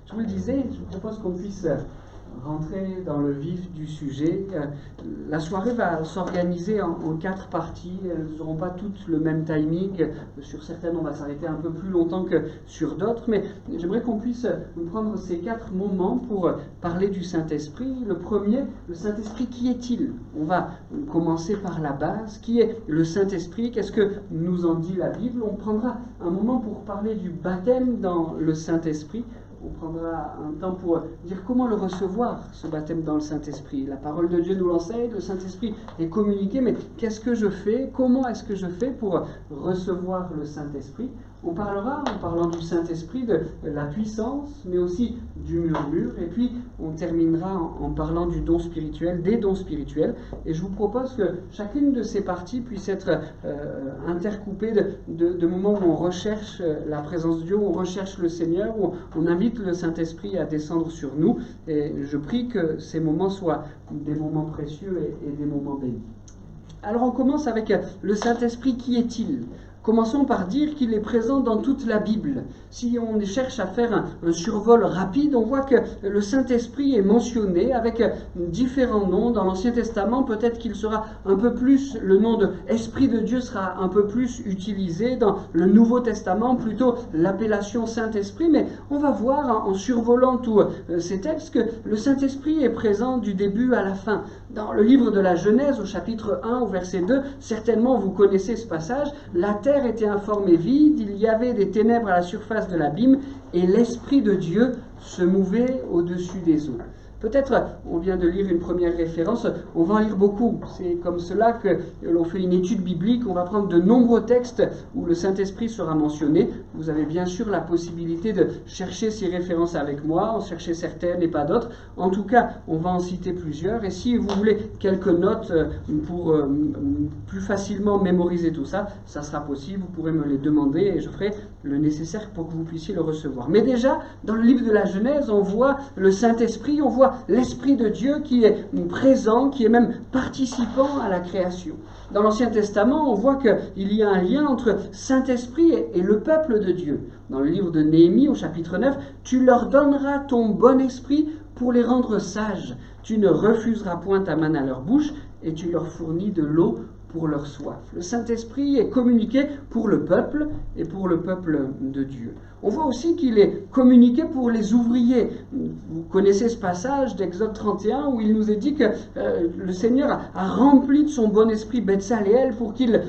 Je vous le disais, je vous propose qu'on puisse rentrer dans le vif du sujet. La soirée va s'organiser en 4 parties. Elles n'auront pas toutes le même timing. Sur certaines, on va s'arrêter un peu plus longtemps que sur d'autres. Mais j'aimerais qu'on puisse prendre ces 4 moments pour parler du Saint-Esprit. Le premier, le Saint-Esprit, qui est-il? On va commencer par la base. Qui est le Saint-Esprit? Qu'est-ce que nous en dit la Bible? On prendra un moment pour parler du baptême dans le Saint-Esprit. On prendra un temps pour dire comment le recevoir, ce baptême dans le Saint-Esprit. La parole de Dieu nous l'enseigne, le Saint-Esprit est communiqué, mais qu'est-ce que je fais? Comment est-ce que je fais pour recevoir le Saint-Esprit? On parlera, en parlant du Saint-Esprit, de la puissance, mais aussi du murmure. Et puis, on terminera en parlant du don spirituel, des dons spirituels. Et je vous propose que chacune de ces parties puisse être intercoupée de moments où on recherche la présence de Dieu, où on recherche le Seigneur, où on invite le Saint-Esprit à descendre sur nous. Et je prie que ces moments soient des moments précieux et des moments bénis. Alors, on commence avec le Saint-Esprit. Qui est-il ? Commençons par dire qu'il est présent dans toute la Bible. Si on cherche à faire un survol rapide, on voit que le Saint-Esprit est mentionné avec différents noms. Dans l'Ancien Testament, peut-être qu'il sera un peu plus, le nom de Esprit de Dieu sera un peu plus utilisé. Dans le Nouveau Testament, plutôt l'appellation Saint-Esprit. Mais on va voir en survolant tous ces textes que le Saint-Esprit est présent du début à la fin. Dans le livre de la Genèse, au chapitre 1, au verset 2, certainement vous connaissez ce passage, la terre était informe et vide, il y avait des ténèbres à la surface de l'abîme, et l'Esprit de Dieu se mouvait au-dessus des eaux. Peut-être, on vient de lire une première référence, on va en lire beaucoup. C'est comme cela que l'on fait une étude biblique. On va prendre de nombreux textes où le Saint-Esprit sera mentionné. Vous avez bien sûr la possibilité de chercher ces références avec moi, en chercher certaines et pas d'autres. En tout cas, on va en citer plusieurs. Et si vous voulez quelques notes pour plus facilement mémoriser tout ça, ça sera possible. Vous pourrez me les demander et je ferai le nécessaire pour que vous puissiez le recevoir. Mais déjà, dans le livre de la Genèse, on voit le Saint-Esprit, on voit l'Esprit de Dieu qui est présent, qui est même participant à la création. Dans l'Ancien Testament, on voit qu'il y a un lien entre Saint-Esprit et le peuple de Dieu. Dans le livre de Néhémie, au chapitre 9, « Tu leur donneras ton bon esprit pour les rendre sages. Tu ne refuseras point ta manne à leur bouche, et tu leur fournis de l'eau pour leur soif. » Le Saint-Esprit est communiqué pour le peuple et pour le peuple de Dieu. On voit aussi qu'il est communiqué pour les ouvriers. Vous connaissez ce passage d'Exode 31 où il nous est dit que le Seigneur a rempli de son bon esprit Betsaléel pour qu'il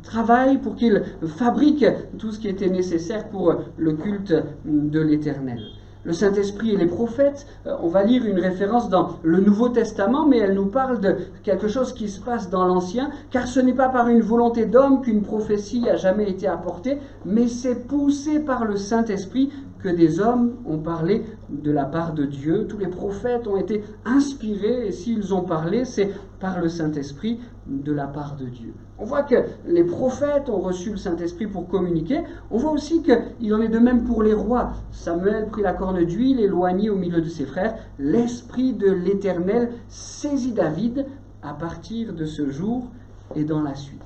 travaille, pour qu'il fabrique tout ce qui était nécessaire pour le culte de l'Éternel. Le Saint-Esprit et les prophètes, on va lire une référence dans le Nouveau Testament, mais elle nous parle de quelque chose qui se passe dans l'Ancien, car ce n'est pas par une volonté d'homme qu'une prophétie a jamais été apportée, mais c'est poussé par le Saint-Esprit que des hommes ont parlé de la part de Dieu. Tous les prophètes ont été inspirés, et s'ils ont parlé, c'est par le Saint-Esprit de la part de Dieu. On voit que les prophètes ont reçu le Saint-Esprit pour communiquer. On voit aussi qu'il en est de même pour les rois. Samuel prit la corne d'huile, éloigné au milieu de ses frères. L'Esprit de l'Éternel saisit David à partir de ce jour et dans la suite.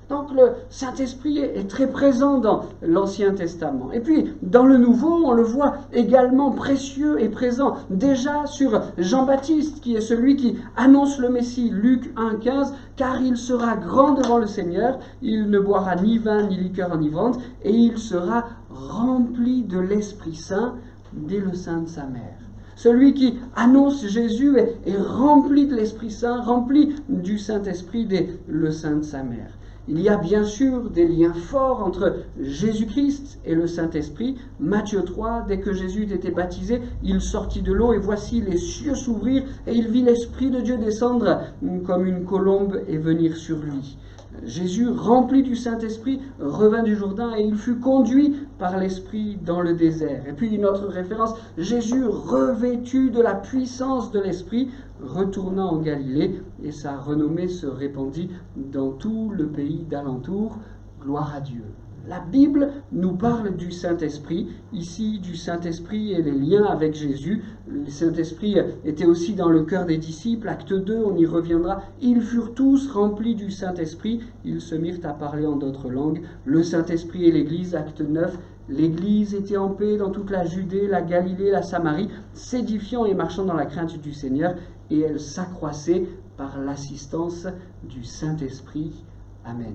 Donc le Saint-Esprit est très présent dans l'Ancien Testament. Et puis dans le Nouveau, on le voit également précieux et présent déjà sur Jean-Baptiste, qui est celui qui annonce le Messie, Luc 1,15, « Car il sera grand devant le Seigneur, il ne boira ni vin ni liqueur enivrante, et il sera rempli de l'Esprit Saint dès le sein de sa mère. » Celui qui annonce Jésus est rempli de l'Esprit Saint, rempli du Saint-Esprit dès le sein de sa mère. Il y a bien sûr des liens forts entre Jésus-Christ et le Saint-Esprit. Matthieu 3, dès que Jésus était baptisé, il sortit de l'eau et voici les cieux s'ouvrir et il vit l'Esprit de Dieu descendre comme une colombe et venir sur lui. Jésus, rempli du Saint-Esprit, revint du Jourdain et il fut conduit par l'Esprit dans le désert. Et puis une autre référence, Jésus revêtu de la puissance de l'Esprit, retourna en Galilée et sa renommée se répandit dans tout le pays d'alentour. Gloire à Dieu. La Bible nous parle du Saint-Esprit, ici du Saint-Esprit et les liens avec Jésus. Le Saint-Esprit était aussi dans le cœur des disciples, acte 2, on y reviendra. Ils furent tous remplis du Saint-Esprit, ils se mirent à parler en d'autres langues. Le Saint-Esprit et l'Église, acte 9, l'Église était en paix dans toute la Judée, la Galilée, la Samarie, s'édifiant et marchant dans la crainte du Seigneur, et elle s'accroissait par l'assistance du Saint-Esprit. Amen.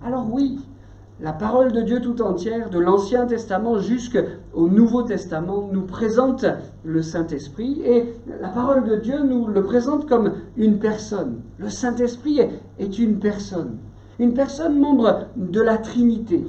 Alors oui, la parole de Dieu tout entière, de l'Ancien Testament jusqu'au Nouveau Testament, nous présente le Saint-Esprit, et la parole de Dieu nous le présente comme une personne. Le Saint-Esprit est une personne membre de la Trinité.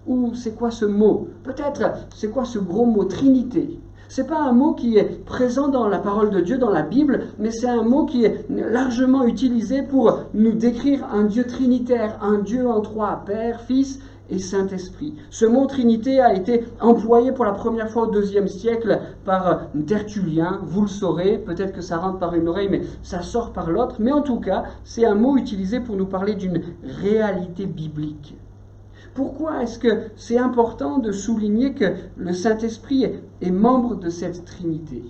Ou c'est quoi ce mot? Peut-être c'est quoi ce gros mot Trinité? C'est pas un mot qui est présent dans la parole de Dieu, dans la Bible, mais c'est un mot qui est largement utilisé pour nous décrire un Dieu trinitaire, un Dieu en trois, Père, Fils et Saint-Esprit. Ce mot Trinité a été employé pour la première fois au IIe siècle par Tertullien, vous le saurez, peut-être que ça rentre par une oreille, mais ça sort par l'autre, mais en tout cas, c'est un mot utilisé pour nous parler d'une réalité biblique. Pourquoi est-ce que c'est important de souligner que le Saint-Esprit est membre de cette Trinité?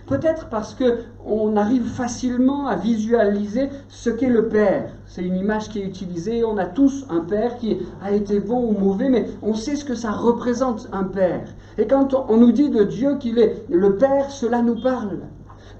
Peut-être parce qu'on arrive facilement à visualiser ce qu'est le Père. C'est une image qui est utilisée, on a tous un Père qui a été bon ou mauvais, mais on sait ce que ça représente un Père. Et quand on nous dit de Dieu qu'il est le Père, cela nous parle.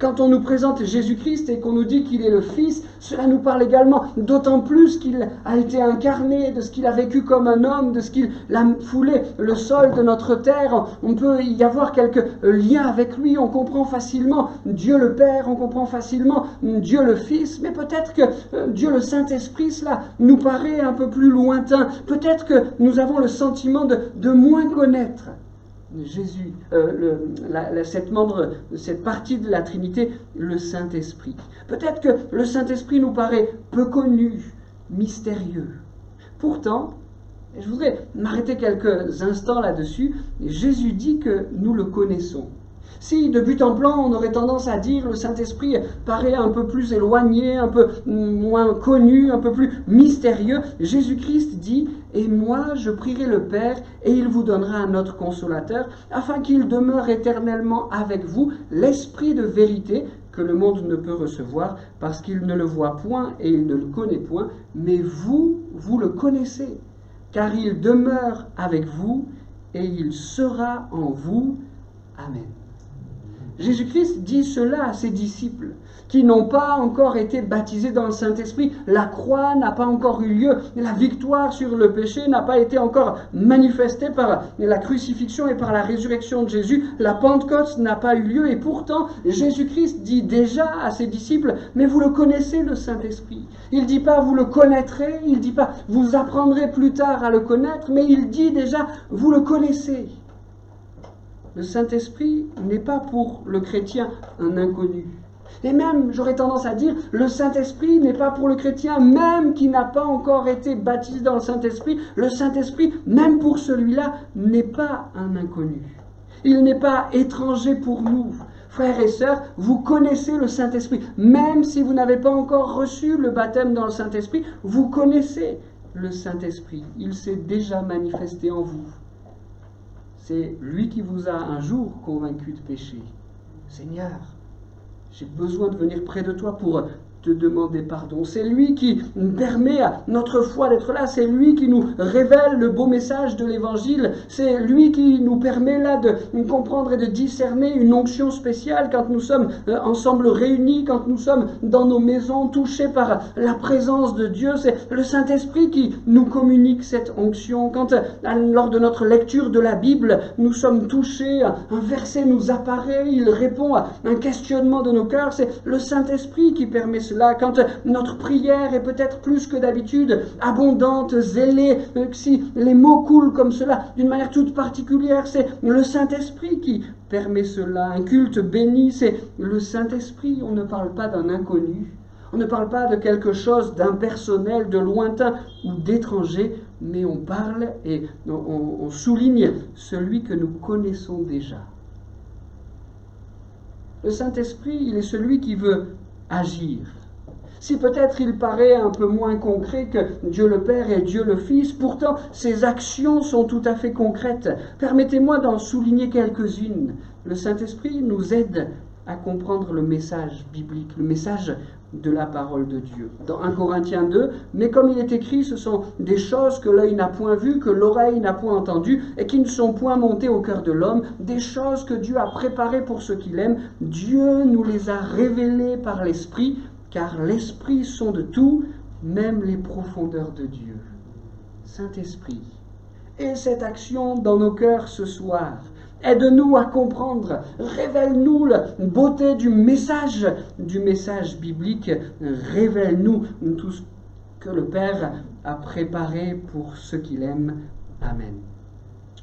Quand on nous présente Jésus-Christ et qu'on nous dit qu'il est le Fils, cela nous parle également, d'autant plus qu'il a été incarné, de ce qu'il a vécu comme un homme, de ce qu'il a foulé le sol de notre terre. On peut y avoir quelques liens avec lui, on comprend facilement Dieu le Père, on comprend facilement Dieu le Fils, mais peut-être que Dieu le Saint-Esprit, cela nous paraît un peu plus lointain. Peut-être que nous avons le sentiment de moins connaître Jésus, cette partie de la Trinité, le Saint-Esprit. Peut-être que le Saint-Esprit nous paraît peu connu, mystérieux. Pourtant, et je voudrais m'arrêter quelques instants là-dessus, Jésus dit que nous le connaissons. Si de but en blanc, on aurait tendance à dire le Saint-Esprit paraît un peu plus éloigné, un peu moins connu, un peu plus mystérieux, Jésus-Christ dit « Et moi, je prierai le Père, et il vous donnera un autre consolateur, afin qu'il demeure éternellement avec vous, l'Esprit de vérité, que le monde ne peut recevoir, parce qu'il ne le voit point et il ne le connaît point, mais vous, vous le connaissez, car il demeure avec vous, et il sera en vous. Amen. » Jésus-Christ dit cela à ses disciples qui n'ont pas encore été baptisés dans le Saint-Esprit. La croix n'a pas encore eu lieu. La victoire sur le péché n'a pas été encore manifestée par la crucifixion et par la résurrection de Jésus. La Pentecôte n'a pas eu lieu. Et pourtant, Jésus-Christ dit déjà à ses disciples, mais vous le connaissez, le Saint-Esprit. Il ne dit pas vous le connaîtrez, il ne dit pas vous apprendrez plus tard à le connaître, mais il dit déjà vous le connaissez. Le Saint-Esprit n'est pas pour le chrétien un inconnu. Et même, j'aurais tendance à dire, le Saint-Esprit n'est pas pour le chrétien, même qui n'a pas encore été baptisé dans le Saint-Esprit. Le Saint-Esprit, même pour celui-là, n'est pas un inconnu. Il n'est pas étranger pour nous. Frères et sœurs, vous connaissez le Saint-Esprit. Même si vous n'avez pas encore reçu le baptême dans le Saint-Esprit, vous connaissez le Saint-Esprit. Il s'est déjà manifesté en vous. C'est lui qui vous a un jour convaincu de péché. Seigneur, j'ai besoin de venir près de toi pour te demander pardon. C'est lui qui permet à notre foi d'être là. C'est lui qui nous révèle le beau message de l'Évangile. C'est lui qui nous permet là de comprendre et de discerner une onction spéciale quand nous sommes ensemble réunis, quand nous sommes dans nos maisons touchés par la présence de Dieu. C'est le Saint-Esprit qui nous communique cette onction. Quand lors de notre lecture de la Bible, nous sommes touchés, un verset nous apparaît, il répond à un questionnement de nos cœurs. C'est le Saint-Esprit qui permet cela. Quand notre prière est peut-être plus que d'habitude abondante, zélée, si les mots coulent comme cela d'une manière toute particulière, c'est le Saint-Esprit qui permet cela. Un culte béni, c'est le Saint-Esprit. On ne parle pas d'un inconnu, on ne parle pas de quelque chose d'impersonnel, de lointain ou d'étranger, mais on parle et on souligne celui que nous connaissons déjà. Le Saint-Esprit, il est celui qui veut agir. Si peut-être il paraît un peu moins concret que Dieu le Père et Dieu le Fils, pourtant ses actions sont tout à fait concrètes. Permettez-moi d'en souligner quelques-unes. Le Saint-Esprit nous aide à comprendre le message biblique, le message de la parole de Dieu. Dans 1 Corinthiens 2, mais comme il est écrit, ce sont des choses que l'œil n'a point vues, que l'oreille n'a point entendues, et qui ne sont point montées au cœur de l'homme, des choses que Dieu a préparées pour ceux qui l'aiment. Dieu nous les a révélées par l'Esprit, car l'Esprit sonde tout, même les profondeurs de Dieu. Saint-Esprit, et cette action dans nos cœurs ce soir. Aide-nous à comprendre, révèle-nous la beauté du message biblique, révèle-nous tout ce que le Père a préparé pour ceux qui l'aiment. Amen.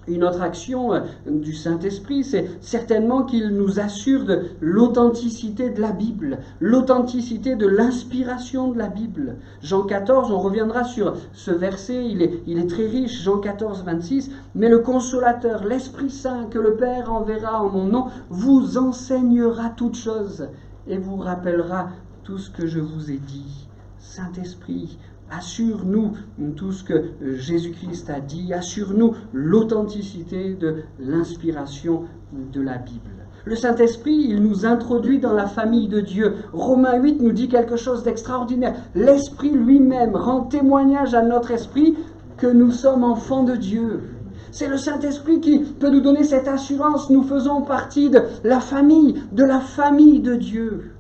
Une autre action du Saint-Esprit, c'est certainement qu'il nous assure de l'authenticité de la Bible, l'authenticité de l'inspiration de la Bible. Jean 14, on reviendra sur ce verset, il est très riche, Jean 14, 26, « Mais le Consolateur, l'Esprit Saint que le Père enverra en mon nom, vous enseignera toutes choses et vous rappellera tout ce que je vous ai dit. » Saint-Esprit, assure-nous tout ce que Jésus-Christ a dit, assure-nous l'authenticité de l'inspiration de la Bible. Le Saint-Esprit, il nous introduit dans la famille de Dieu. Romains 8 nous dit quelque chose d'extraordinaire. L'Esprit lui-même rend témoignage à notre esprit que nous sommes enfants de Dieu. C'est le Saint-Esprit qui peut nous donner cette assurance. Nous faisons partie de la famille de Dieu.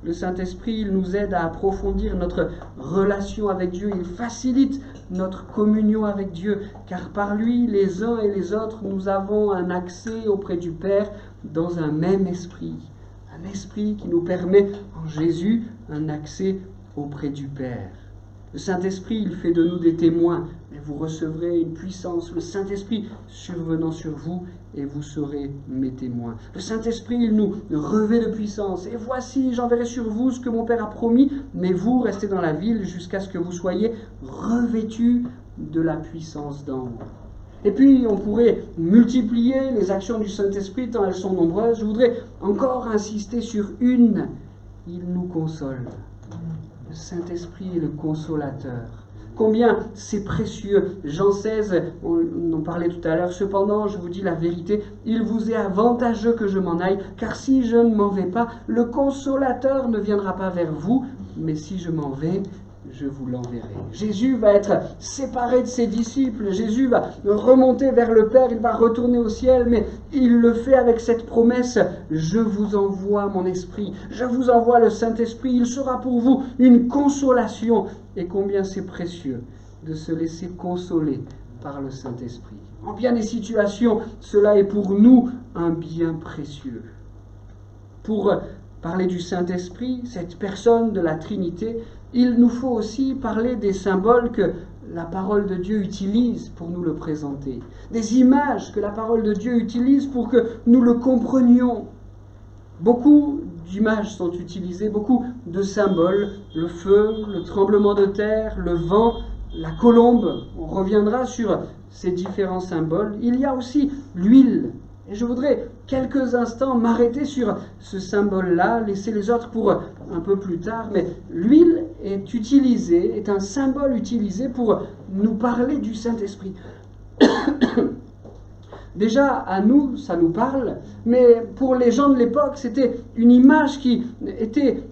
Le Saint-Esprit, il nous aide à approfondir notre relation avec Dieu. Il facilite notre communion avec Dieu, car par lui, les uns et les autres, nous avons un accès auprès du Père dans un même esprit. Un esprit qui nous permet, en Jésus, un accès auprès du Père. Le Saint-Esprit, il fait de nous des témoins, mais vous recevrez une puissance, le Saint-Esprit survenant sur vous, et vous serez mes témoins. Le Saint-Esprit, il nous revêt de puissance. Et voici, j'enverrai sur vous ce que mon Père a promis, mais vous restez dans la ville jusqu'à ce que vous soyez revêtus de la puissance d'en haut. Et puis, on pourrait multiplier les actions du Saint-Esprit tant elles sont nombreuses. Je voudrais encore insister sur une. Il nous console. Le Saint-Esprit est le consolateur. Combien c'est précieux. Jean 16, on en parlait tout à l'heure. Cependant, je vous dis la vérité, il vous est avantageux que je m'en aille, car si je ne m'en vais pas, le consolateur ne viendra pas vers vous, mais si je m'en vais, je vous l'enverrai. Jésus va être séparé de ses disciples, Jésus va remonter vers le Père, il va retourner au ciel, mais il le fait avec cette promesse, je vous envoie mon esprit, je vous envoie le Saint-Esprit, il sera pour vous une consolation. Et combien c'est précieux de se laisser consoler par le Saint-Esprit. En bien des situations, cela est pour nous un bien précieux. Pour parler du Saint-Esprit, cette personne de la Trinité, il nous faut aussi parler des symboles que la parole de Dieu utilise pour nous le présenter. Des images que la parole de Dieu utilise pour que nous le comprenions. Beaucoup d'images sont utilisées, beaucoup de symboles, le feu, le tremblement de terre, le vent, la colombe. On reviendra sur ces différents symboles. Il y a aussi l'huile. Et je voudrais quelques instants m'arrêter sur ce symbole-là, laisser les autres pour un peu plus tard. Mais l'huile est un symbole utilisé pour nous parler du Saint-Esprit. Déjà, à nous, ça nous parle, mais pour les gens de l'époque, c'était une image qui était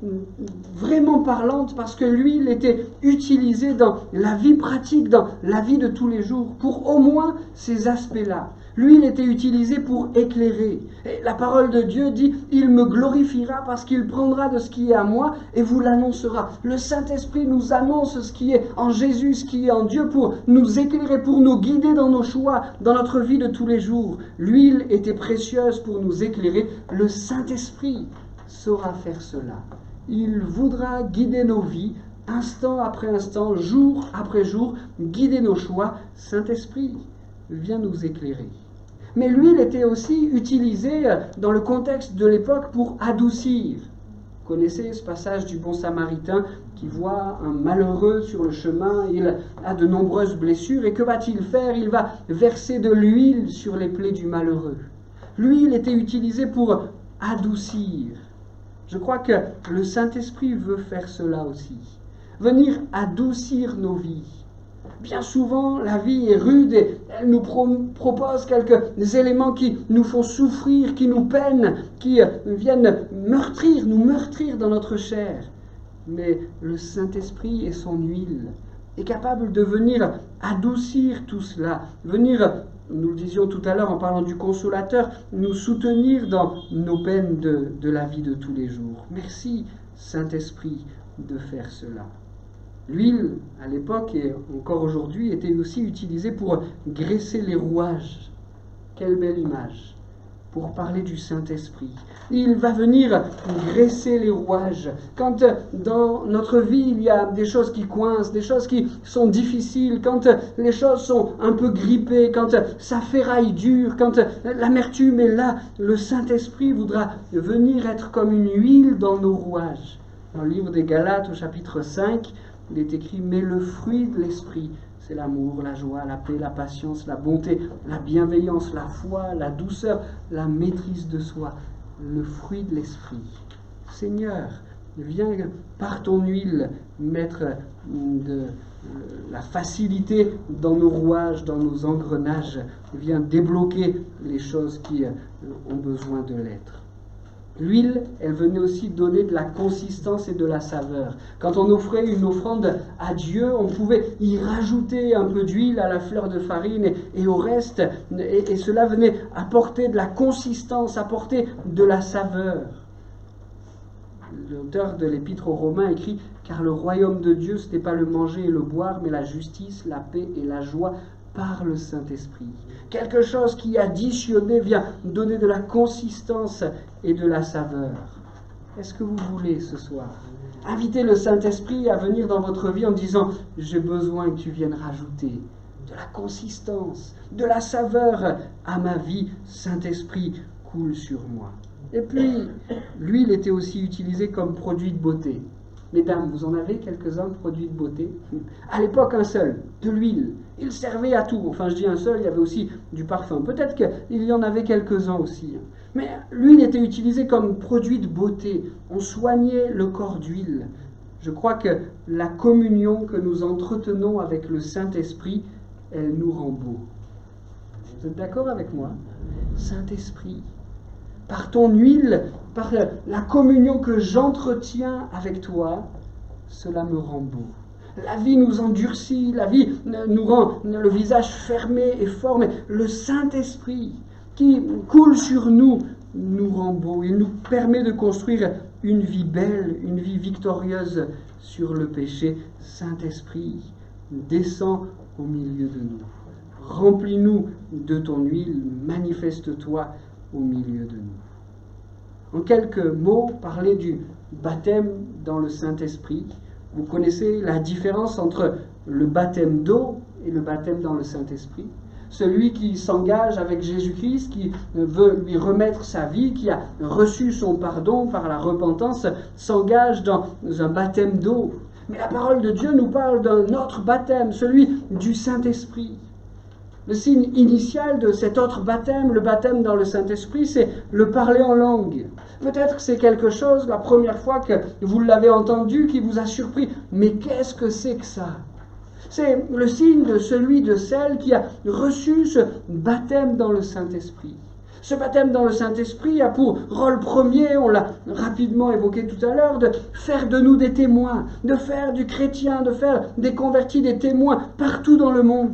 vraiment parlante parce que l'huile était utilisée dans la vie pratique, dans la vie de tous les jours, pour au moins ces aspects-là. L'huile était utilisée pour éclairer. Et la parole de Dieu dit, « Il me glorifiera parce qu'il prendra de ce qui est à moi et vous l'annoncera. » Le Saint-Esprit nous annonce ce qui est en Jésus, ce qui est en Dieu pour nous éclairer, pour nous guider dans nos choix, dans notre vie de tous les jours. L'huile était précieuse pour nous éclairer. Le Saint-Esprit saura faire cela. Il voudra guider nos vies, instant après instant, jour après jour, guider nos choix. Saint-Esprit, viens nous éclairer. Mais l'huile était aussi utilisée dans le contexte de l'époque pour adoucir. Vous connaissez ce passage du bon samaritain qui voit un malheureux sur le chemin, il a de nombreuses blessures, et que va-t-il faire? Il va verser de l'huile sur les plaies du malheureux. L'huile était utilisée pour adoucir. Je crois que le Saint-Esprit veut faire cela aussi. Venir adoucir nos vies. Bien souvent, la vie est rude et elle nous propose quelques éléments qui nous font souffrir, qui nous peinent, qui viennent nous meurtrir dans notre chair. mais le Saint-Esprit et son huile est capable de venir adoucir tout cela, venir, nous le disions tout à l'heure en parlant du Consolateur, nous soutenir dans nos peines de la vie de tous les jours. Merci Saint-Esprit de faire cela. L'huile, à l'époque et encore aujourd'hui, était aussi utilisée pour graisser les rouages. Quelle belle image! Pour parler du Saint-Esprit. Il va venir graisser les rouages. Quand dans notre vie, il y a des choses qui coincent, des choses qui sont difficiles, quand les choses sont un peu grippées, quand ça ferraille dur, quand l'amertume est là, le Saint-Esprit voudra venir être comme une huile dans nos rouages. Dans le livre des Galates, au chapitre 5, il est écrit « Mais le fruit de l'Esprit », c'est l'amour, la joie, la paix, la patience, la bonté, la bienveillance, la foi, la douceur, la maîtrise de soi, le fruit de l'Esprit. Seigneur, viens par ton huile mettre de la facilité dans nos rouages, dans nos engrenages. Viens débloquer les choses qui ont besoin de l'être. L'huile, elle venait aussi donner de la consistance et de la saveur. Quand on offrait une offrande à Dieu, on pouvait y rajouter un peu d'huile à la fleur de farine et au reste, et cela venait apporter de la consistance, apporter de la saveur. L'auteur de l'Épître aux Romains écrit « Car le royaume de Dieu, ce n'est pas le manger et le boire, mais la justice, la paix et la joie par le Saint-Esprit. » Quelque chose qui additionné vient donner de la consistance et de la saveur. Est-ce que vous voulez ce soir inviter le Saint-Esprit à venir dans votre vie en disant « J'ai besoin que tu viennes rajouter de la consistance, de la saveur à ma vie, Saint-Esprit, coule sur moi. » Et puis, l'huile était aussi utilisée comme produit de beauté. Mesdames, vous en avez quelques-uns de produits de beauté? À l'époque, un seul, de l'huile. Il servait à tout. Enfin, je dis un seul, il y avait aussi du parfum. Peut-être qu'il y en avait quelques-uns aussi. Mais l'huile était utilisée comme produit de beauté. On soignait le corps d'huile. Je crois que la communion que nous entretenons avec le Saint-Esprit, elle nous rend beaux. Vous êtes d'accord avec moi? Saint-Esprit, par ton huile, par la communion que j'entretiens avec toi, cela me rend beau. La vie nous endurcit, la vie nous rend le visage fermé et fort, mais le Saint-Esprit qui coule sur nous nous rend beau. Il nous permet de construire une vie belle, une vie victorieuse sur le péché. Saint-Esprit, descends au milieu de nous. Remplis-nous de ton huile, manifeste-toi au milieu de nous. En quelques mots, parler du baptême dans le Saint-Esprit. Vous connaissez la différence entre le baptême d'eau et le baptême dans le Saint-Esprit. Celui qui s'engage avec Jésus-Christ, qui veut lui remettre sa vie, qui a reçu son pardon par la repentance, s'engage dans un baptême d'eau. Mais la parole de Dieu nous parle d'un autre baptême, celui du Saint-Esprit. Le signe initial de cet autre baptême, le baptême dans le Saint-Esprit, c'est le parler en langue. Peut-être que c'est quelque chose, la première fois que vous l'avez entendu, qui vous a surpris. Mais qu'est-ce que c'est que ça? C'est le signe de celui, de celle qui a reçu ce baptême dans le Saint-Esprit. Ce baptême dans le Saint-Esprit a pour rôle premier, on l'a rapidement évoqué tout à l'heure, de faire de nous des témoins, de faire du chrétien, de faire des convertis, des témoins partout dans le monde.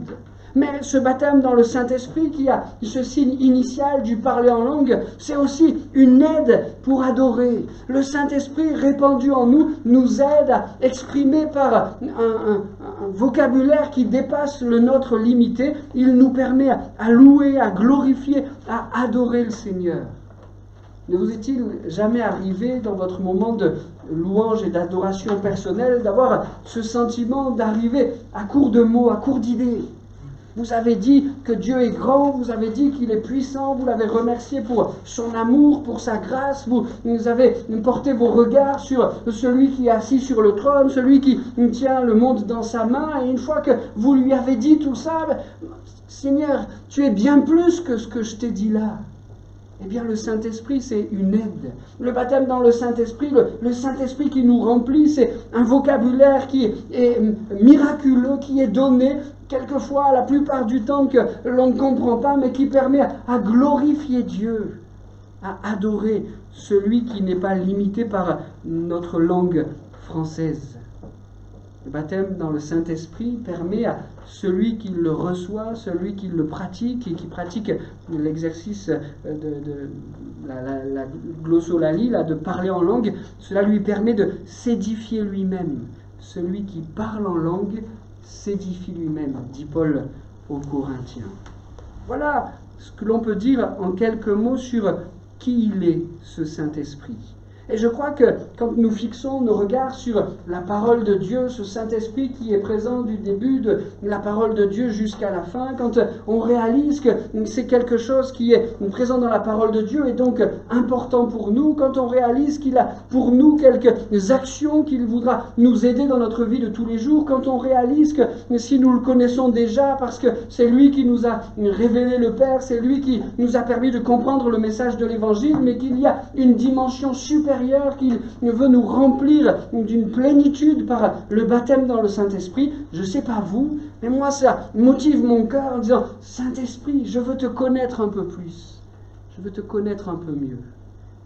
Mais ce baptême dans le Saint-Esprit qui a ce signe initial du parler en langue, c'est aussi une aide pour adorer. Le Saint-Esprit répandu en nous nous aide à exprimer par un vocabulaire qui dépasse le nôtre limité. Il nous permet à louer, à glorifier, à adorer le Seigneur. Ne vous est-il jamais arrivé dans votre moment de louange et d'adoration personnelle d'avoir ce sentiment d'arriver à court de mots, à court d'idées? Vous avez dit que Dieu est grand, vous avez dit qu'il est puissant, vous l'avez remercié pour son amour, pour sa grâce, vous avez porté vos regards sur celui qui est assis sur le trône, celui qui tient le monde dans sa main, et une fois que vous lui avez dit tout ça, Seigneur, tu es bien plus que ce que je t'ai dit là. Eh bien, le Saint-Esprit, c'est une aide. Le baptême dans le Saint-Esprit, le Saint-Esprit qui nous remplit, c'est un vocabulaire qui est miraculeux, qui est donné, quelquefois, la plupart du temps, que l'on ne comprend pas, mais qui permet à glorifier Dieu, à adorer celui qui n'est pas limité par notre langue française. Le baptême dans le Saint-Esprit permet à celui qui le reçoit, celui qui le pratique et qui pratique l'exercice de la glossolalie, de parler en langue, cela lui permet de s'édifier lui-même. Celui qui parle en langue s'édifie lui-même, dit Paul aux Corinthiens. Voilà ce que l'on peut dire en quelques mots sur qui il est, ce Saint-Esprit. Et je crois que quand nous fixons nos regards sur la parole de Dieu, ce Saint-Esprit qui est présent du début de la parole de Dieu jusqu'à la fin, quand on réalise que c'est quelque chose qui est présent dans la parole de Dieu et donc important pour nous, quand on réalise qu'il a pour nous quelques actions qu'il voudra nous aider dans notre vie de tous les jours, quand on réalise que si nous le connaissons déjà parce que c'est lui qui nous a révélé le Père, c'est lui qui nous a permis de comprendre le message de l'Évangile, mais qu'il y a une dimension supérieure qu'il veut nous remplir d'une plénitude par le baptême dans le Saint-Esprit. Je ne sais pas vous, mais moi ça motive mon cœur en disant « Saint-Esprit, je veux te connaître un peu plus, je veux te connaître un peu mieux ».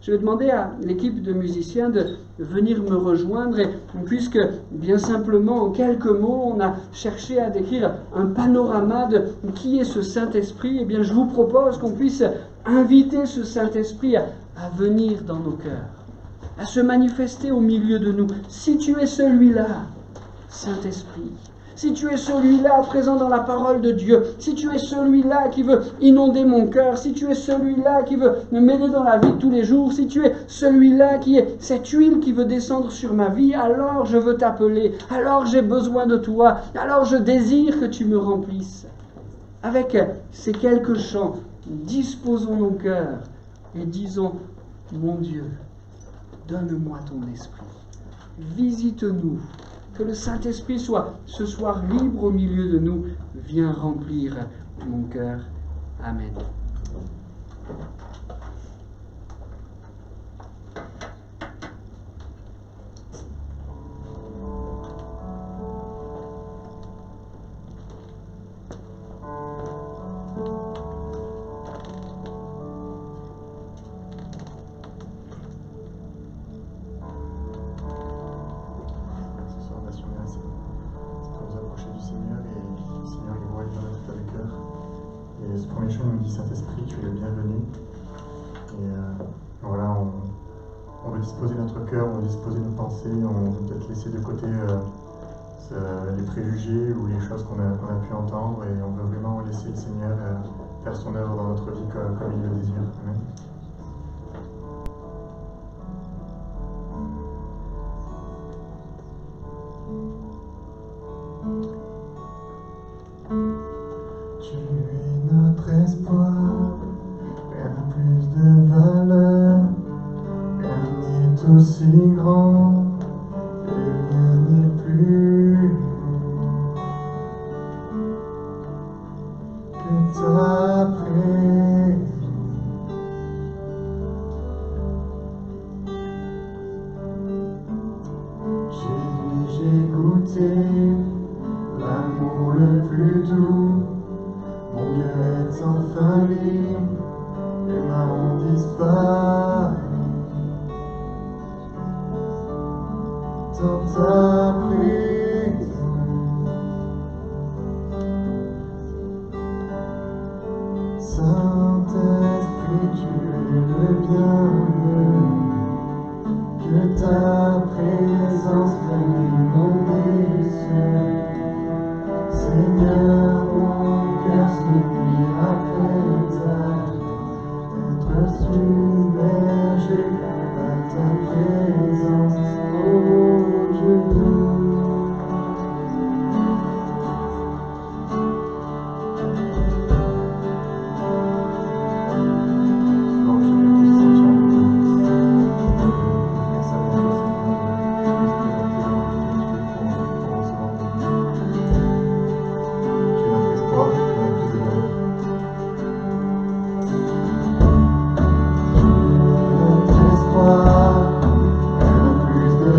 Je vais demander à l'équipe de musiciens de venir me rejoindre et puisque bien simplement en quelques mots on a cherché à décrire un panorama de qui est ce Saint-Esprit, eh bien je vous propose qu'on puisse inviter ce Saint-Esprit à venir dans nos cœurs, à se manifester au milieu de nous. Si tu es celui-là, Saint-Esprit, si tu es celui-là présent dans la parole de Dieu, si tu es celui-là qui veut inonder mon cœur, si tu es celui-là qui veut m'aider dans la vie de tous les jours, si tu es celui-là qui est cette huile qui veut descendre sur ma vie, alors je veux t'appeler, alors j'ai besoin de toi, alors je désire que tu me remplisses. Avec ces quelques chants, disposons nos cœurs et disons, mon Dieu, donne-moi ton esprit. Visite-nous. Que le Saint-Esprit soit ce soir libre au milieu de nous. Viens remplir mon cœur. Amen. Saint-Esprit, tu es le bienvenu. Et voilà, on veut disposer notre cœur, on veut disposer nos pensées, on veut peut-être laisser de côté les préjugés ou les choses qu'on a pu entendre et on veut vraiment laisser le Seigneur faire son œuvre dans notre vie comme il le désire. Amen. Aussi grand, et rien n'est plus que ta présence. J'ai goûté l'amour le plus doux, mon Dieu est enfin libre, les mains ont disparu. Dans ta présence, Saint-Esprit, tu es le bienvenu, que ta présence vienne inonder les cieux. Seigneur, mon cœur s'oubliera d'être submergé par ta présence. Plus de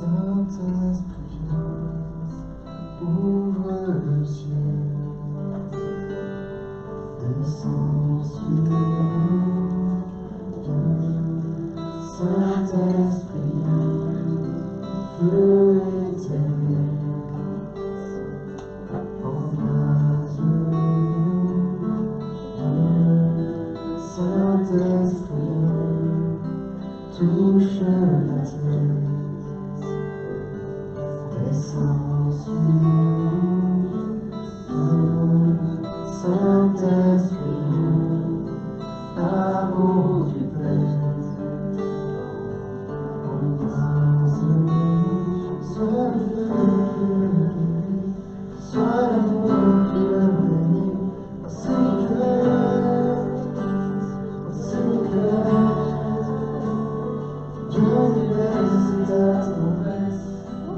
Saint-Esprit, ouvre le ciel, descends sur nous, Saint-Esprit, feu éternel, embrase-nous, Saint-Esprit, touche la terre, descends sur nous, Saint-Esprit, amour du Père. Sois le feu, sois l'amour qui me bénit, voici mon cœur, Dieu nous laisse ta tendresse,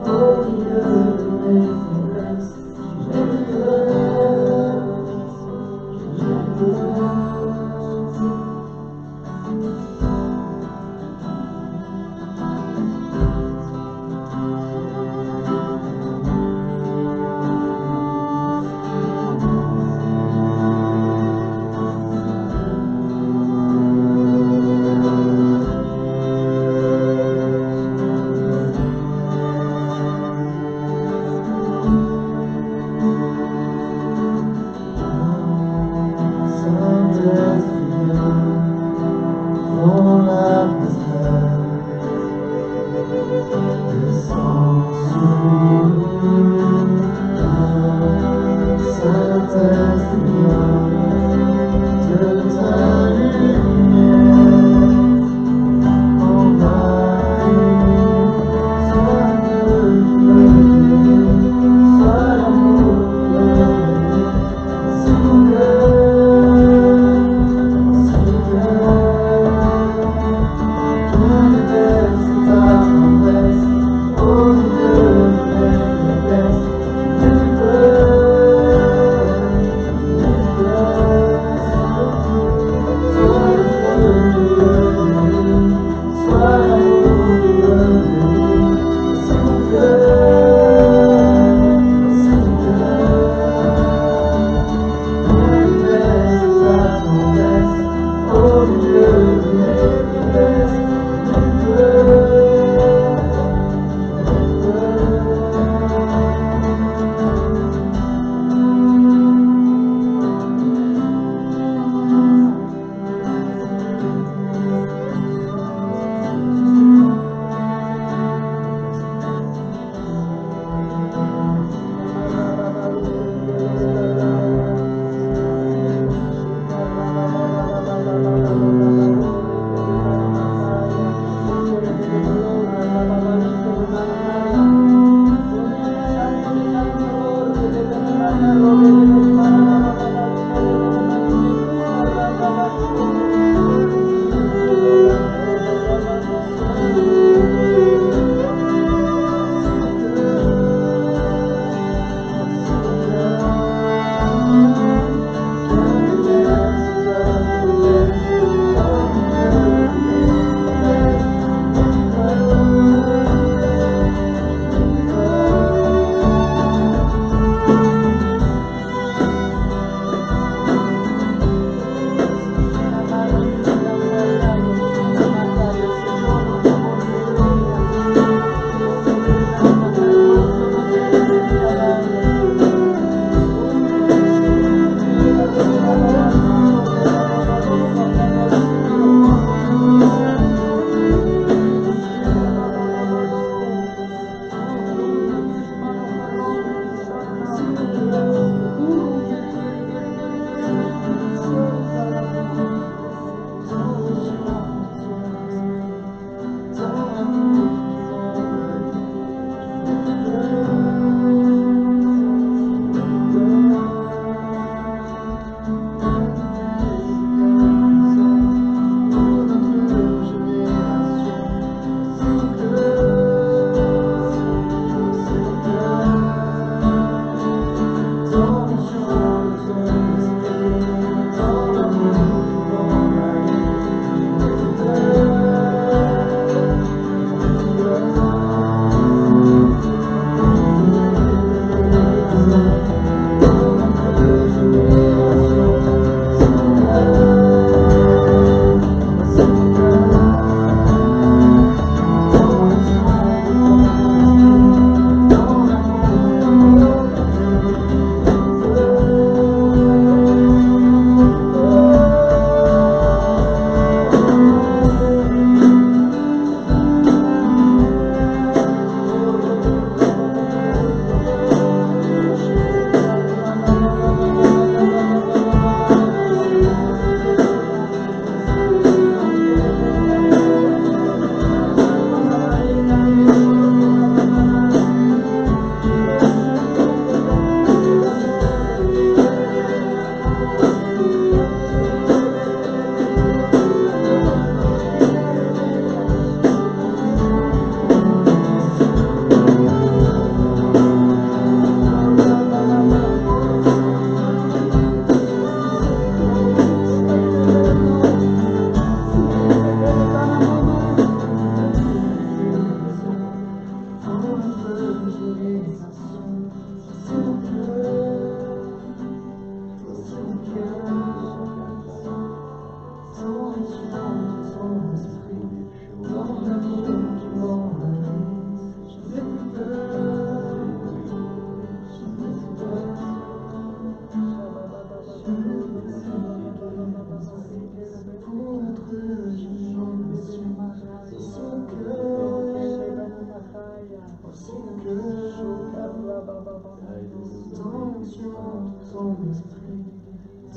au milieu de mes faiblesses, j'ai du cœur, j'ai du cœur.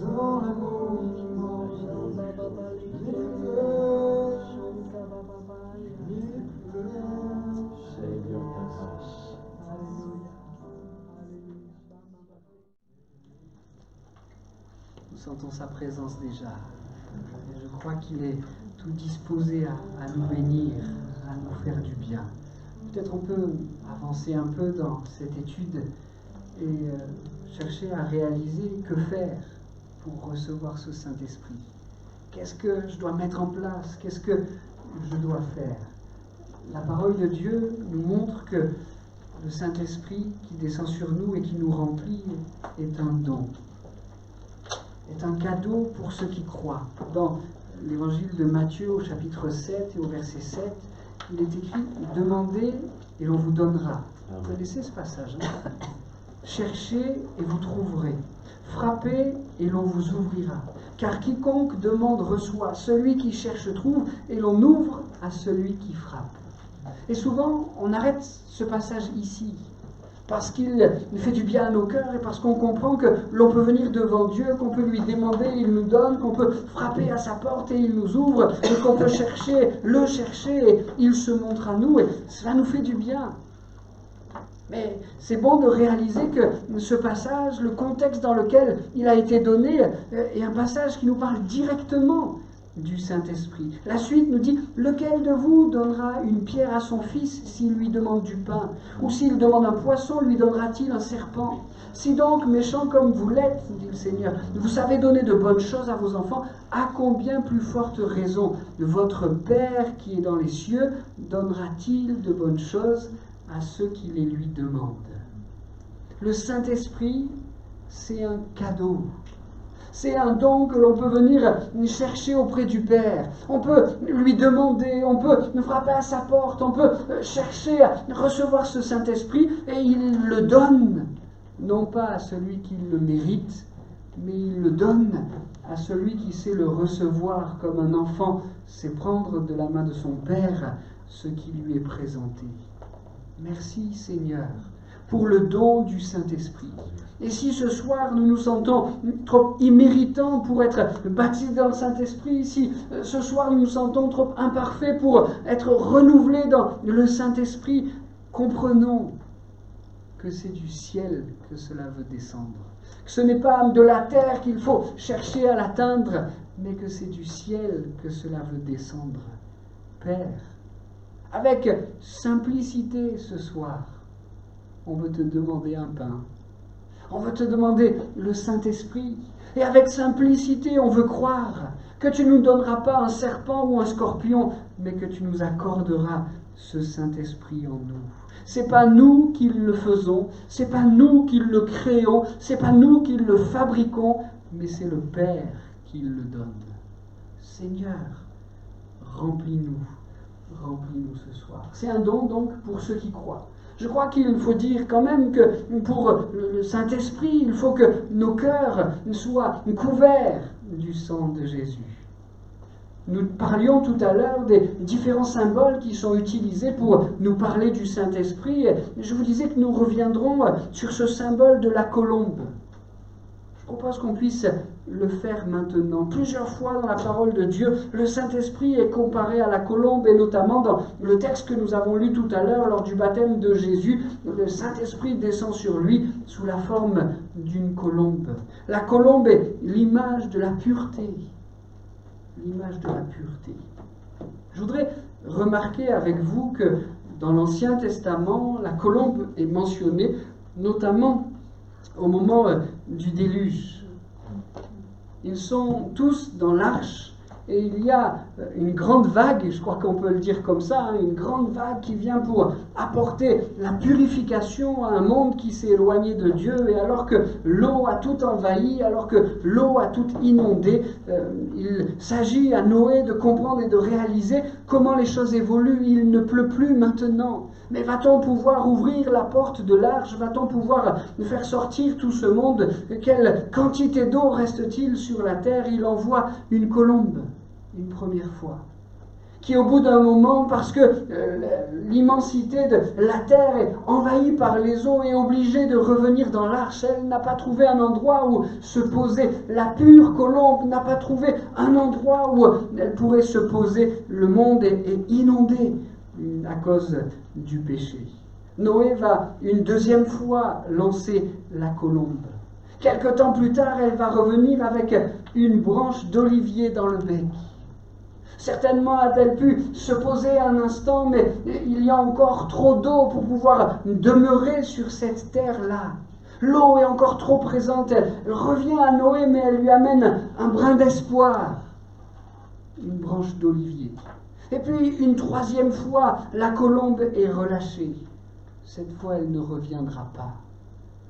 Dans l'amour qui Nous sentons sa présence déjà. Et je crois qu'il est tout disposé à nous bénir, à nous faire du bien. Peut-être on peut avancer un peu dans cette étude et chercher à réaliser que faire pour recevoir ce Saint-Esprit. Qu'est-ce que je dois mettre en place? Qu'est-ce que je dois faire? La parole de Dieu nous montre que le Saint-Esprit qui descend sur nous et qui nous remplit est un don, est un cadeau pour ceux qui croient. Dans l'évangile de Matthieu au chapitre 7 et au verset 7, il est écrit « Demandez et l'on vous donnera ». Vous connaissez ce passage, hein? Cherchez et vous trouverez. Frappez et l'on vous ouvrira. Car quiconque demande reçoit. Celui qui cherche trouve et l'on ouvre à celui qui frappe. Et souvent, on arrête ce passage ici. Parce qu'il fait du bien à nos cœurs et parce qu'on comprend que l'on peut venir devant Dieu, qu'on peut lui demander, il nous donne, qu'on peut frapper à sa porte et il nous ouvre, et qu'on peut le chercher et il se montre à nous. Et cela nous fait du bien. Mais c'est bon de réaliser que ce passage, le contexte dans lequel il a été donné, est un passage qui nous parle directement du Saint-Esprit. La suite nous dit « Lequel de vous donnera une pierre à son fils s'il lui demande du pain? Ou s'il demande un poisson, lui donnera-t-il un serpent? Si donc, méchants comme vous l'êtes, dit le Seigneur, vous savez donner de bonnes choses à vos enfants, à combien plus forte raison votre Père qui est dans les cieux donnera-t-il de bonnes choses à ceux qui les lui demandent ?» Le Saint-Esprit, c'est un cadeau. C'est un don que l'on peut venir chercher auprès du Père. On peut lui demander, on peut frapper à sa porte, on peut chercher à recevoir ce Saint-Esprit et il le donne, non pas à celui qui le mérite, mais il le donne à celui qui sait le recevoir comme un enfant sait prendre de la main de son Père ce qui lui est présenté. Merci Seigneur pour le don du Saint-Esprit. Et si ce soir nous nous sentons trop imméritants pour être baptisés dans le Saint-Esprit, si ce soir nous nous sentons trop imparfaits pour être renouvelés dans le Saint-Esprit, comprenons que c'est du ciel que cela veut descendre. Que ce n'est pas de la terre qu'il faut chercher à l'atteindre, mais que c'est du ciel que cela veut descendre. Père, avec simplicité ce soir, on veut te demander un pain. On veut te demander le Saint-Esprit. Et avec simplicité, on veut croire que tu ne nous donneras pas un serpent ou un scorpion, mais que tu nous accorderas ce Saint-Esprit en nous. C'est pas nous qui le faisons, c'est pas nous qui le créons, c'est pas nous qui le fabriquons, mais c'est le Père qui le donne. Seigneur, remplis-nous ce soir. C'est un don donc pour ceux qui croient. Je crois qu'il faut dire quand même que pour le Saint-Esprit, il faut que nos cœurs soient couverts du sang de Jésus. Nous parlions tout à l'heure des différents symboles qui sont utilisés pour nous parler du Saint-Esprit. Je vous disais que nous reviendrons sur ce symbole de la colombe. Je propose qu'on puisse le faire maintenant. Plusieurs fois dans la parole de Dieu, le Saint-Esprit est comparé à la colombe, et notamment dans le texte que nous avons lu tout à l'heure lors du baptême de Jésus, le Saint-Esprit descend sur lui sous la forme d'une colombe. La colombe est l'image de la pureté. L'image de la pureté. Je voudrais remarquer avec vous que dans l'Ancien Testament, la colombe est mentionnée notamment au moment du déluge. Ils sont tous dans l'arche Et il y a une grande vague, je crois qu'on peut le dire comme ça, une grande vague qui vient pour apporter la purification à un monde qui s'est éloigné de Dieu. Et alors que l'eau a tout envahi, alors que l'eau a tout inondé, il s'agit à Noé de comprendre et de réaliser comment les choses évoluent. Il ne pleut plus maintenant. Mais va-t-on pouvoir ouvrir la porte de l'arche? Va-t-on pouvoir faire sortir tout ce monde? Quelle quantité d'eau reste-t-il sur la terre? Il envoie une colombe, une première fois, qui au bout d'un moment, parce que l'immensité de la terre est envahie par les eaux, est obligée de revenir dans l'arche. Elle n'a pas trouvé un endroit où se poser. La pure colombe n'a pas trouvé un endroit où elle pourrait se poser. Le monde est inondé à cause du péché. Noé va une deuxième fois lancer la colombe. Quelque temps plus tard, elle va revenir avec une branche d'olivier dans le bec. Certainement a-t-elle pu se poser un instant, mais il y a encore trop d'eau pour pouvoir demeurer sur cette terre-là. L'eau est encore trop présente. Elle revient à Noé, mais elle lui amène un brin d'espoir. Une branche d'olivier. Et puis, une troisième fois, la colombe est relâchée. Cette fois, elle ne reviendra pas.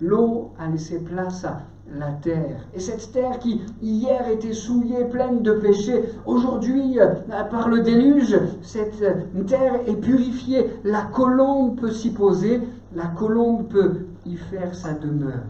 L'eau a laissé place à la terre. Et cette terre qui, hier, était souillée, pleine de péchés, aujourd'hui, par le déluge, cette terre est purifiée. La colombe peut s'y poser, la colombe peut y faire sa demeure.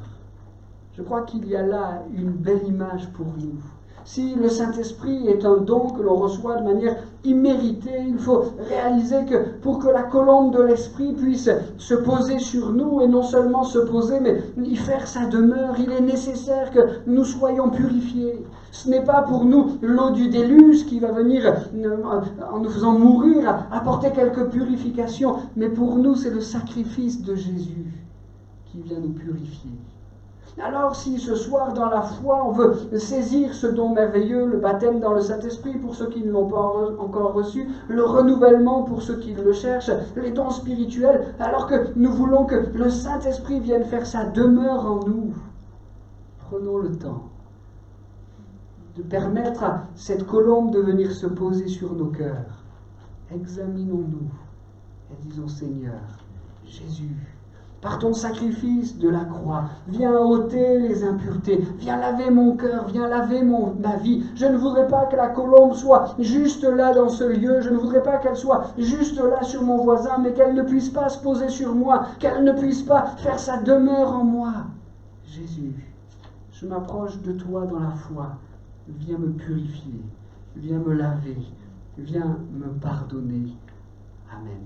Je crois qu'il y a là une belle image pour nous. Si le Saint-Esprit est un don que l'on reçoit de manière imméritée, il faut réaliser que pour que la colombe de l'Esprit puisse se poser sur nous, et non seulement se poser, mais y faire sa demeure, il est nécessaire que nous soyons purifiés. Ce n'est pas pour nous l'eau du déluge qui va venir en nous faisant mourir, apporter quelques purifications, mais pour nous c'est le sacrifice de Jésus qui vient nous purifier. Alors si ce soir dans la foi on veut saisir ce don merveilleux, le baptême dans le Saint-Esprit pour ceux qui ne l'ont pas encore reçu, le renouvellement pour ceux qui le cherchent, les dons spirituels, alors que nous voulons que le Saint-Esprit vienne faire sa demeure en nous, prenons le temps de permettre à cette colombe de venir se poser sur nos cœurs. Examinons-nous et disons: Seigneur, Jésus, par ton sacrifice de la croix, viens ôter les impuretés, viens laver mon cœur, viens laver ma vie. Je ne voudrais pas que la colombe soit juste là dans ce lieu, je ne voudrais pas qu'elle soit juste là sur mon voisin, mais qu'elle ne puisse pas se poser sur moi, qu'elle ne puisse pas faire sa demeure en moi. Jésus, je m'approche de toi dans la foi, viens me purifier, viens me laver, viens me pardonner. Amen.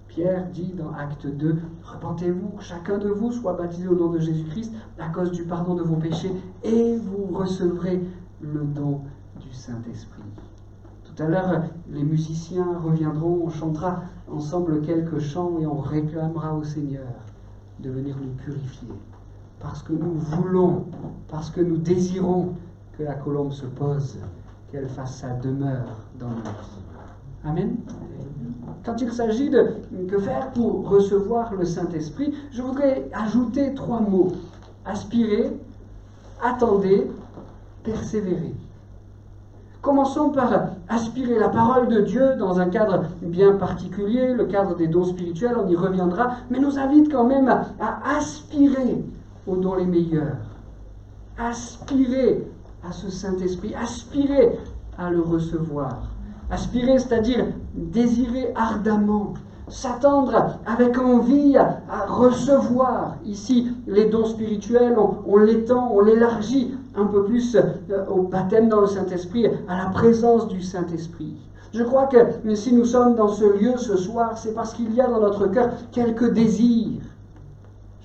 Pierre dit dans Acte 2, « Repentez-vous, que chacun de vous soit baptisé au nom de Jésus-Christ à cause du pardon de vos péchés, et vous recevrez le don du Saint-Esprit. » Tout à l'heure, les musiciens reviendront, on chantera ensemble quelques chants et on réclamera au Seigneur de venir nous purifier. Parce que nous voulons, parce que nous désirons que la colombe se pose, qu'elle fasse sa demeure dans nos vies. Amen. Quand il s'agit de que faire pour recevoir le Saint-Esprit, je voudrais ajouter 3 mots. Aspirer, attendez, persévérer. Commençons par aspirer la parole de Dieu dans un cadre bien particulier, le cadre des dons spirituels, on y reviendra, mais nous invite quand même à aspirer aux dons les meilleurs. Aspirer à ce Saint-Esprit, aspirer à le recevoir. Aspirer, c'est-à-dire désirer ardemment, s'attendre avec envie à recevoir. Ici, les dons spirituels, on l'étend, on l'élargit un peu plus au baptême dans le Saint-Esprit, à la présence du Saint-Esprit. Je crois que si nous sommes dans ce lieu ce soir, c'est parce qu'il y a dans notre cœur quelques désirs.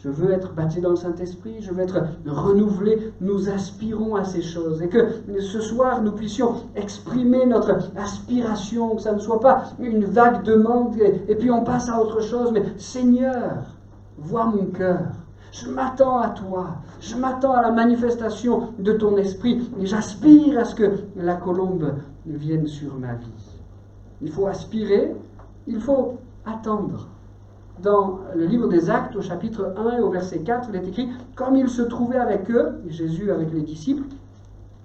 Je veux être baptisé dans le Saint-Esprit, je veux être renouvelé. Nous aspirons à ces choses. Et que ce soir, nous puissions exprimer notre aspiration, que ça ne soit pas une vague demande et puis on passe à autre chose. Mais Seigneur, vois mon cœur. Je m'attends à toi. Je m'attends à la manifestation de ton esprit. Et j'aspire à ce que la colombe vienne sur ma vie. Il faut aspirer, il faut attendre. Dans le livre des Actes, au chapitre 1 et au verset 4, il est écrit « Comme il se trouvait avec eux, Jésus avec les disciples,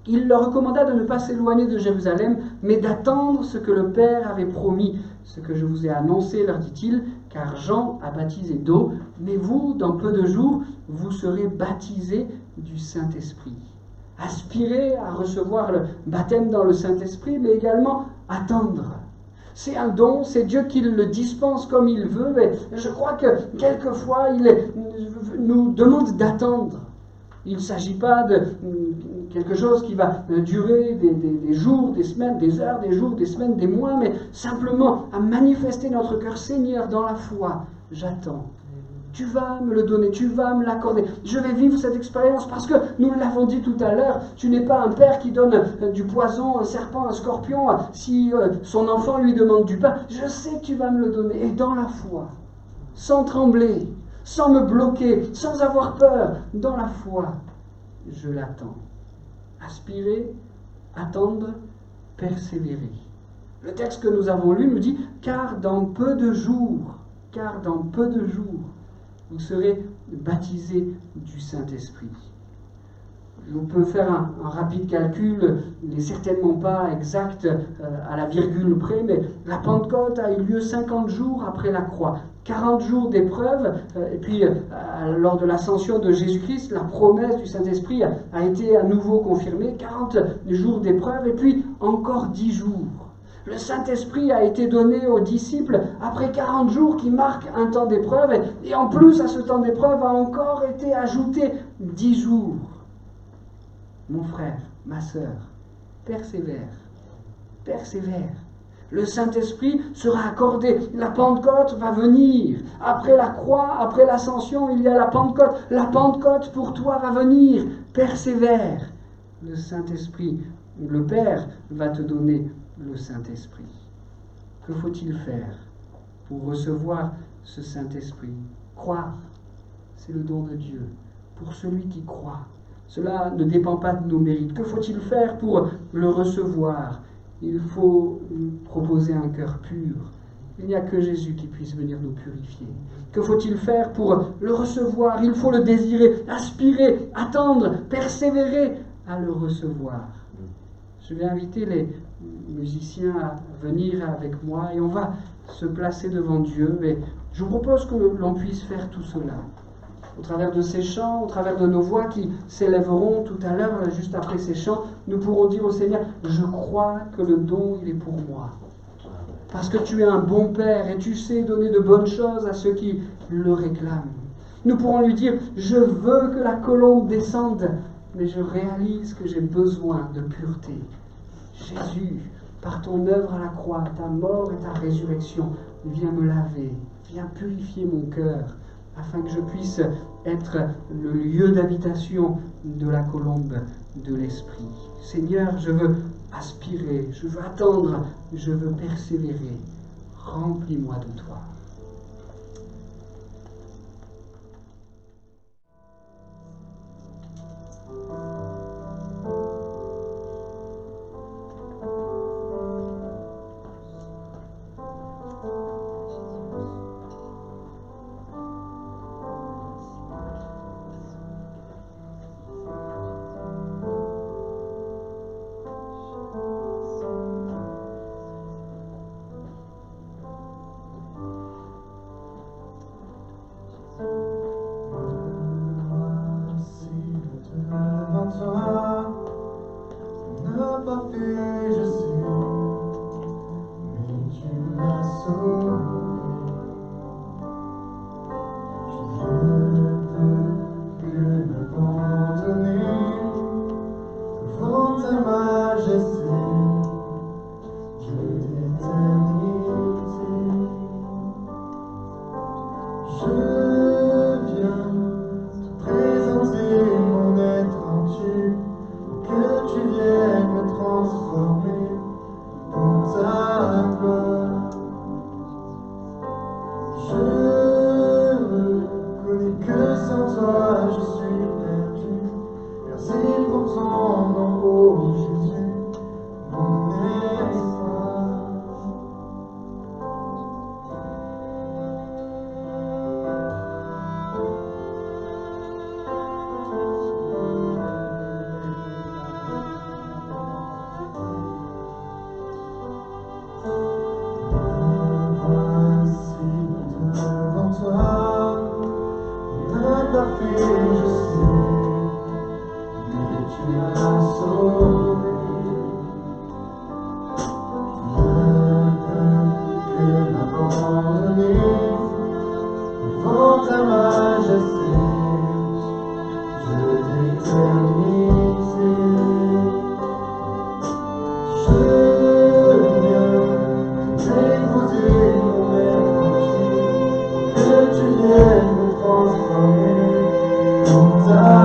Il leur recommanda de ne pas s'éloigner de Jérusalem, mais d'attendre ce que le Père avait promis. Ce que je vous ai annoncé, leur dit-il, car Jean a baptisé d'eau, mais vous, dans peu de jours, vous serez baptisés du Saint-Esprit. Aspirez à recevoir le baptême dans le Saint-Esprit, mais également attendre. C'est un don, c'est Dieu qui le dispense comme il veut, mais je crois que quelquefois, il nous demande d'attendre. Il ne s'agit pas de quelque chose qui va durer des jours, des semaines, des heures, des jours, des semaines, des mois, mais simplement à manifester notre cœur. Seigneur, dans la foi, j'attends. Tu vas me le donner, tu vas me l'accorder. Je vais vivre cette expérience parce que, nous l'avons dit tout à l'heure, tu n'es pas un père qui donne du poison, un serpent, un scorpion, si son enfant lui demande du pain. Je sais que tu vas me le donner. Et dans la foi, sans trembler, sans me bloquer, sans avoir peur, dans la foi, je l'attends. Aspirer, attendre, persévérer. Le texte que nous avons lu nous dit « Car dans peu de jours, vous serez baptisés du Saint-Esprit. » On peut faire un rapide calcul, il n'est certainement pas exact à la virgule près, mais la Pentecôte a eu lieu 50 jours après la croix. 40 jours d'épreuve, et puis lors de l'ascension de Jésus-Christ, la promesse du Saint-Esprit a été à nouveau confirmée. 40 jours d'épreuve, et puis encore 10 jours. Le Saint-Esprit a été donné aux disciples après 40 jours qui marquent un temps d'épreuve, et en plus à ce temps d'épreuve a encore été ajouté 10 jours. Mon frère, ma sœur, persévère, persévère. Le Saint-Esprit sera accordé. La Pentecôte va venir. Après la croix, après l'ascension, il y a la Pentecôte. La Pentecôte pour toi va venir. Persévère. Le Saint-Esprit, le Père va te donner le Saint-Esprit. Que faut-il faire pour recevoir ce Saint-Esprit? Croire. C'est le don de Dieu. Pour celui qui croit. Cela ne dépend pas de nos mérites. Que faut-il faire pour le recevoir? Il faut proposer un cœur pur. Il n'y a que Jésus qui puisse venir nous purifier. Que faut-il faire pour le recevoir? Il faut le désirer, aspirer, attendre, persévérer à le recevoir. Je vais inviter les musiciens à venir avec moi et on va se placer devant Dieu. Mais je vous propose que l'on puisse faire tout cela. Au travers de ces chants, au travers de nos voix qui s'élèveront tout à l'heure, juste après ces chants, nous pourrons dire au Seigneur, je crois que le don, il est pour moi. Parce que tu es un bon Père et tu sais donner de bonnes choses à ceux qui le réclament. Nous pourrons lui dire, je veux que la colombe descende, mais je réalise que j'ai besoin de pureté. Jésus, par ton œuvre à la croix, ta mort et ta résurrection, viens me laver, viens purifier mon cœur, afin que je puisse être le lieu d'habitation de la colombe de l'Esprit. Seigneur, je veux aspirer, je veux attendre, je veux persévérer. Remplis-moi de toi. fui, je sais, mais tu m'as sauvé. Je ne peux que m'abandonner devant ta majesté, je t'éterniser. Je viens t'épouser mon même entier, que tu viennes me transformer dans ta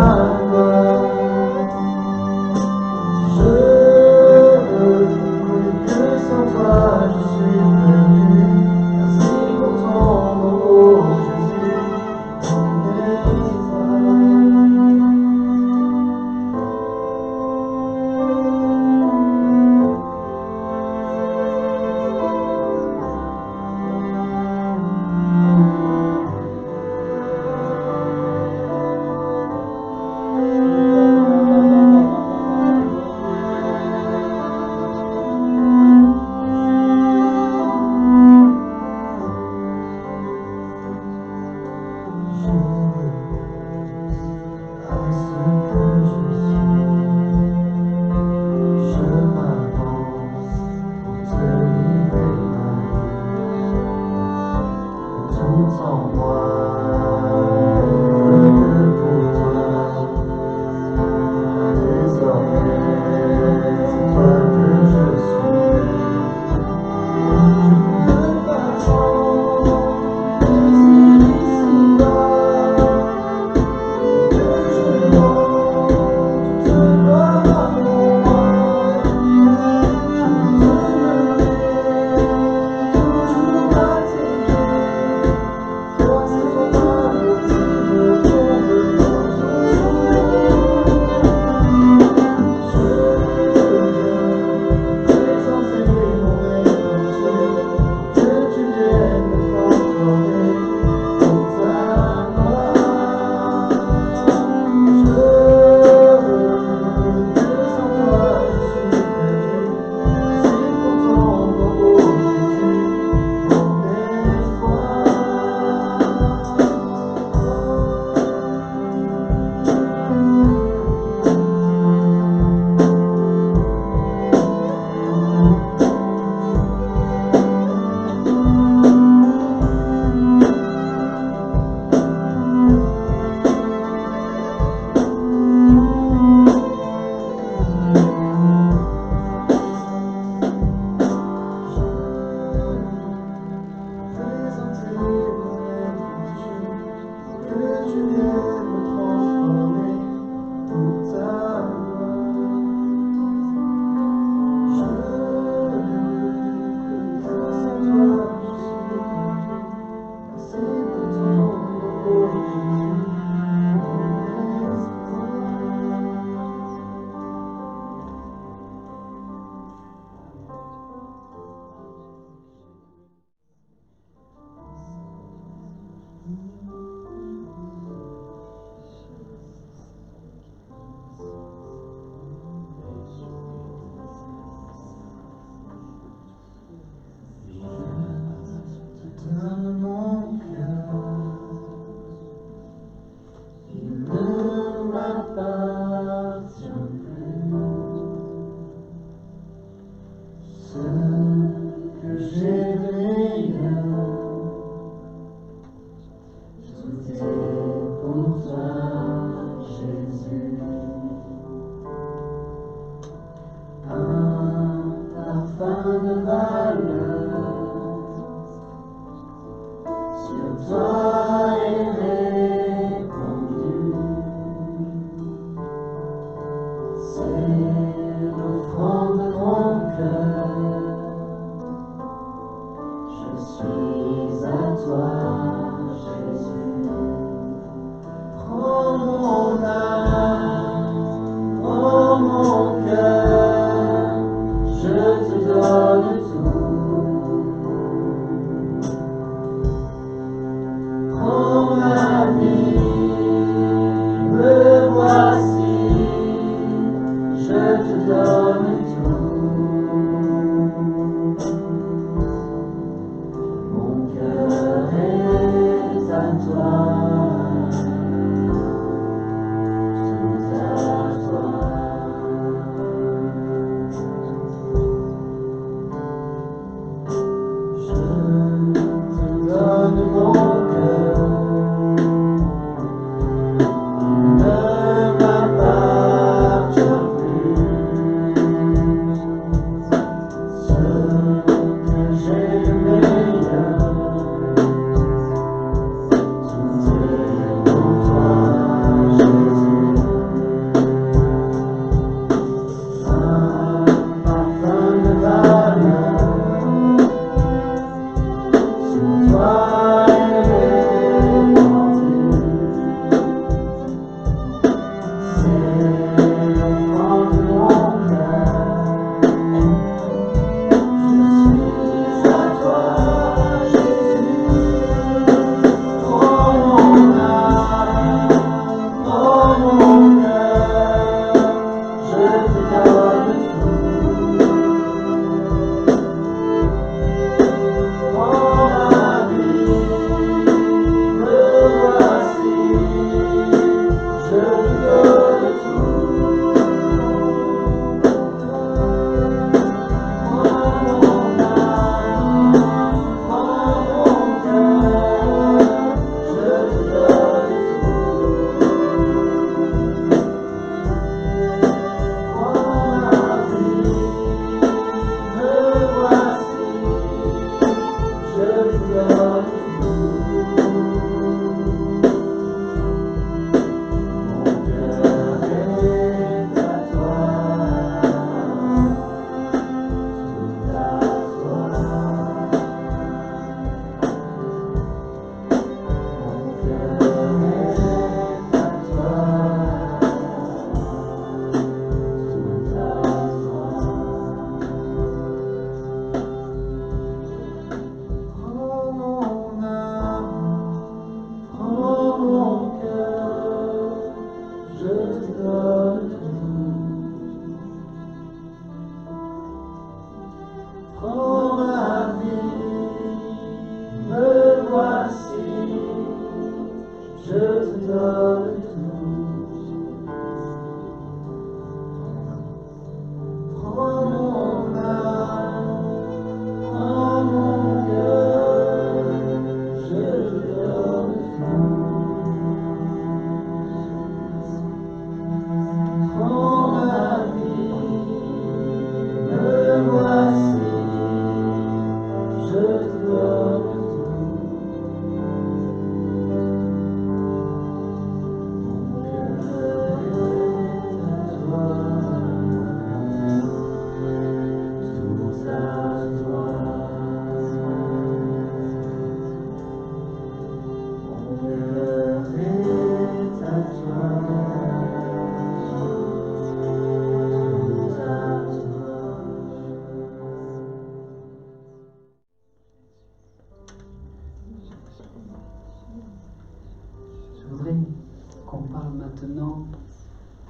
maintenant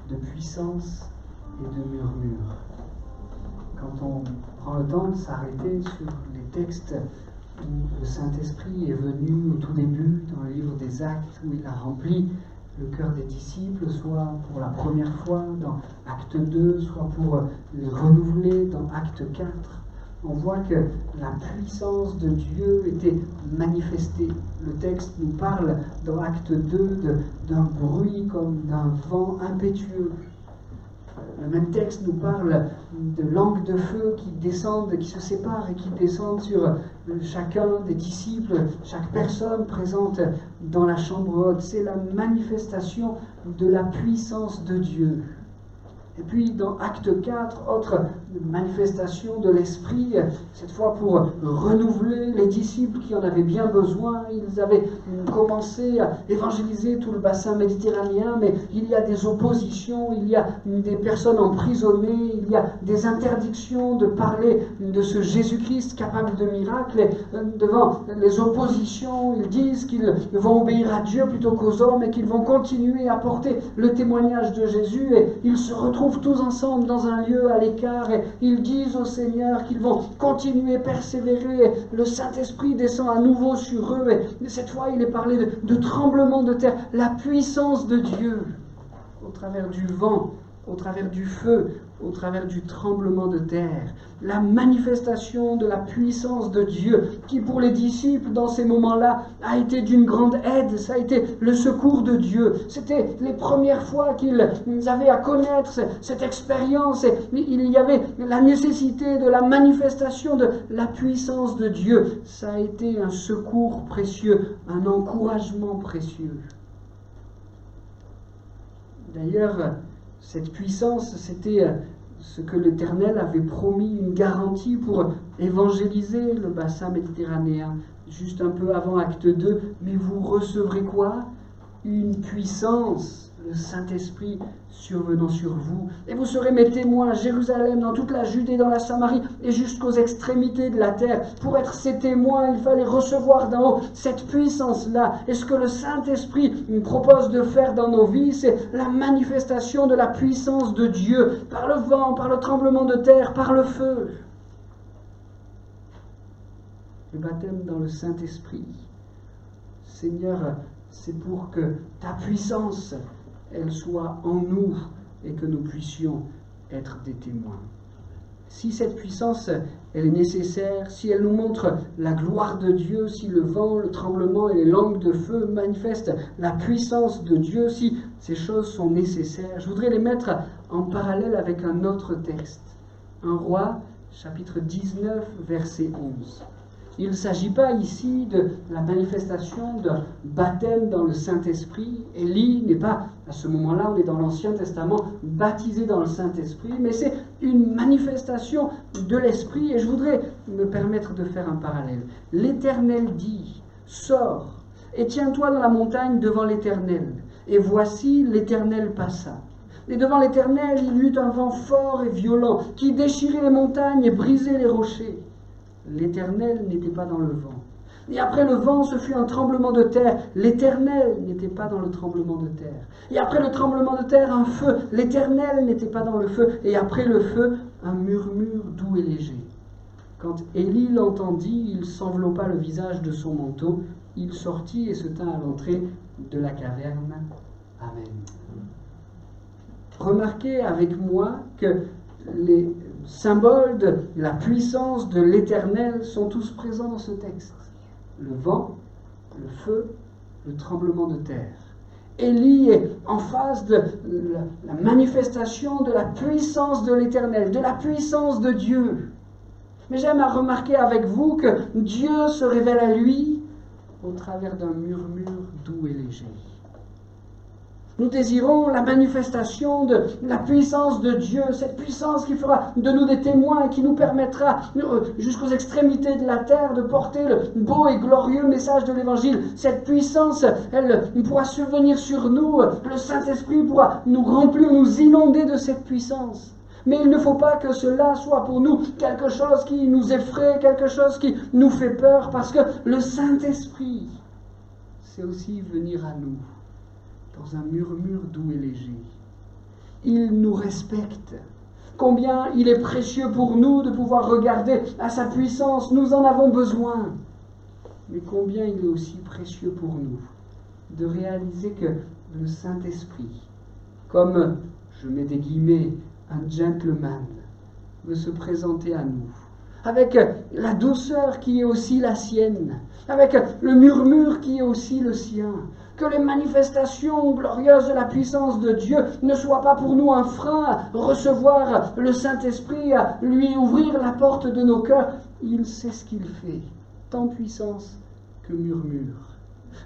de puissance et de murmure. Quand on prend le temps de s'arrêter sur les textes où le Saint-Esprit est venu au tout début dans le livre des Actes, où il a rempli le cœur des disciples, soit pour la première fois dans Acte 2, soit pour les renouveler dans Acte 4, on voit que la puissance de Dieu était manifestée. Le texte nous parle dans Acte 2 d'un bruit comme d'un vent impétueux. Le même texte nous parle de langues de feu qui descendent, qui se séparent et qui descendent sur chacun des disciples, chaque personne présente dans la chambre haute. C'est la manifestation de la puissance de Dieu. Et puis dans Acte 4, autre manifestation de l'Esprit, cette fois pour renouveler les disciples qui en avaient bien besoin. Ils avaient commencé à évangéliser tout le bassin méditerranéen, mais il y a des oppositions, il y a des personnes emprisonnées, il y a des interdictions de parler de ce Jésus-Christ capable de miracles. Et devant les oppositions, ils disent qu'ils vont obéir à Dieu plutôt qu'aux hommes et qu'ils vont continuer à porter le témoignage de Jésus, et ils se retrouvent tous ensemble dans un lieu à l'écart et ils disent au Seigneur qu'ils vont continuer, persévérer, et le Saint-Esprit descend à nouveau sur eux, et cette fois il est parlé de tremblement de terre, la puissance de Dieu au travers du vent, au travers du feu, au travers du tremblement de terre, la manifestation de la puissance de Dieu qui pour les disciples dans ces moments-là a été d'une grande aide. Ça a été le secours de Dieu. C'était les premières fois qu'ils avaient à connaître cette expérience, et il y avait la nécessité de la manifestation de la puissance de Dieu. Ça a été un secours précieux, un encouragement précieux. D'ailleurs, cette puissance, c'était ce que l'Éternel avait promis, une garantie pour évangéliser le bassin méditerranéen. Juste un peu avant Acte 2, mais vous recevrez quoi? Une puissance, le Saint-Esprit survenant sur vous. Et vous serez mes témoins à Jérusalem, dans toute la Judée, dans la Samarie et jusqu'aux extrémités de la terre. Pour être ces témoins, il fallait recevoir d'en haut cette puissance-là. Et ce que le Saint-Esprit nous propose de faire dans nos vies, c'est la manifestation de la puissance de Dieu, par le vent, par le tremblement de terre, par le feu. Le baptême dans le Saint-Esprit. Seigneur, c'est pour que ta puissance, elle soit en nous et que nous puissions être des témoins. Si cette puissance, elle est nécessaire, si elle nous montre la gloire de Dieu, si le vent, le tremblement et les langues de feu manifestent la puissance de Dieu, si ces choses sont nécessaires, je voudrais les mettre en parallèle avec un autre texte. 1 Roi, chapitre 19, verset 11. Il ne s'agit pas ici de la manifestation d'un baptême dans le Saint-Esprit. Élie n'est pas, à ce moment-là, on est dans l'Ancien Testament, baptisé dans le Saint-Esprit, mais c'est une manifestation de l'Esprit, et je voudrais me permettre de faire un parallèle. L'Éternel dit, « Sors, et tiens-toi dans la montagne devant l'Éternel. » Et voici, l'Éternel passa. Et devant l'Éternel, il y eut un vent fort et violent, qui déchirait les montagnes et brisait les rochers. L'Éternel n'était pas dans le vent. Et après le vent, ce fut un tremblement de terre. L'Éternel n'était pas dans le tremblement de terre. Et après le tremblement de terre, un feu. L'Éternel n'était pas dans le feu. Et après le feu, un murmure doux et léger. Quand Élie l'entendit, il s'enveloppa le visage de son manteau. Il sortit et se tint à l'entrée de la caverne. Amen. Remarquez avec moi que les symboles de la puissance de l'Éternel sont tous présents dans ce texte. Le vent, le feu, le tremblement de terre. Élie est en face de la manifestation de la puissance de l'Éternel, de la puissance de Dieu. Mais j'aime à remarquer avec vous que Dieu se révèle à lui au travers d'un murmure doux et léger. Nous désirons la manifestation de la puissance de Dieu, cette puissance qui fera de nous des témoins et qui nous permettra jusqu'aux extrémités de la terre de porter le beau et glorieux message de l'Évangile. Cette puissance, elle pourra survenir sur nous, le Saint-Esprit pourra nous remplir, nous inonder de cette puissance. Mais il ne faut pas que cela soit pour nous quelque chose qui nous effraie, quelque chose qui nous fait peur, parce que le Saint-Esprit, c'est aussi venir à nous dans un murmure doux et léger. Il nous respecte. Combien il est précieux pour nous de pouvoir regarder à sa puissance, nous en avons besoin. Mais combien il est aussi précieux pour nous de réaliser que le Saint-Esprit, comme, je mets des guillemets, un gentleman, veut se présenter à nous, avec la douceur qui est aussi la sienne, avec le murmure qui est aussi le sien, que les manifestations glorieuses de la puissance de Dieu ne soient pas pour nous un frein à recevoir le Saint-Esprit, à lui ouvrir la porte de nos cœurs. Il sait ce qu'il fait, tant puissance que murmure.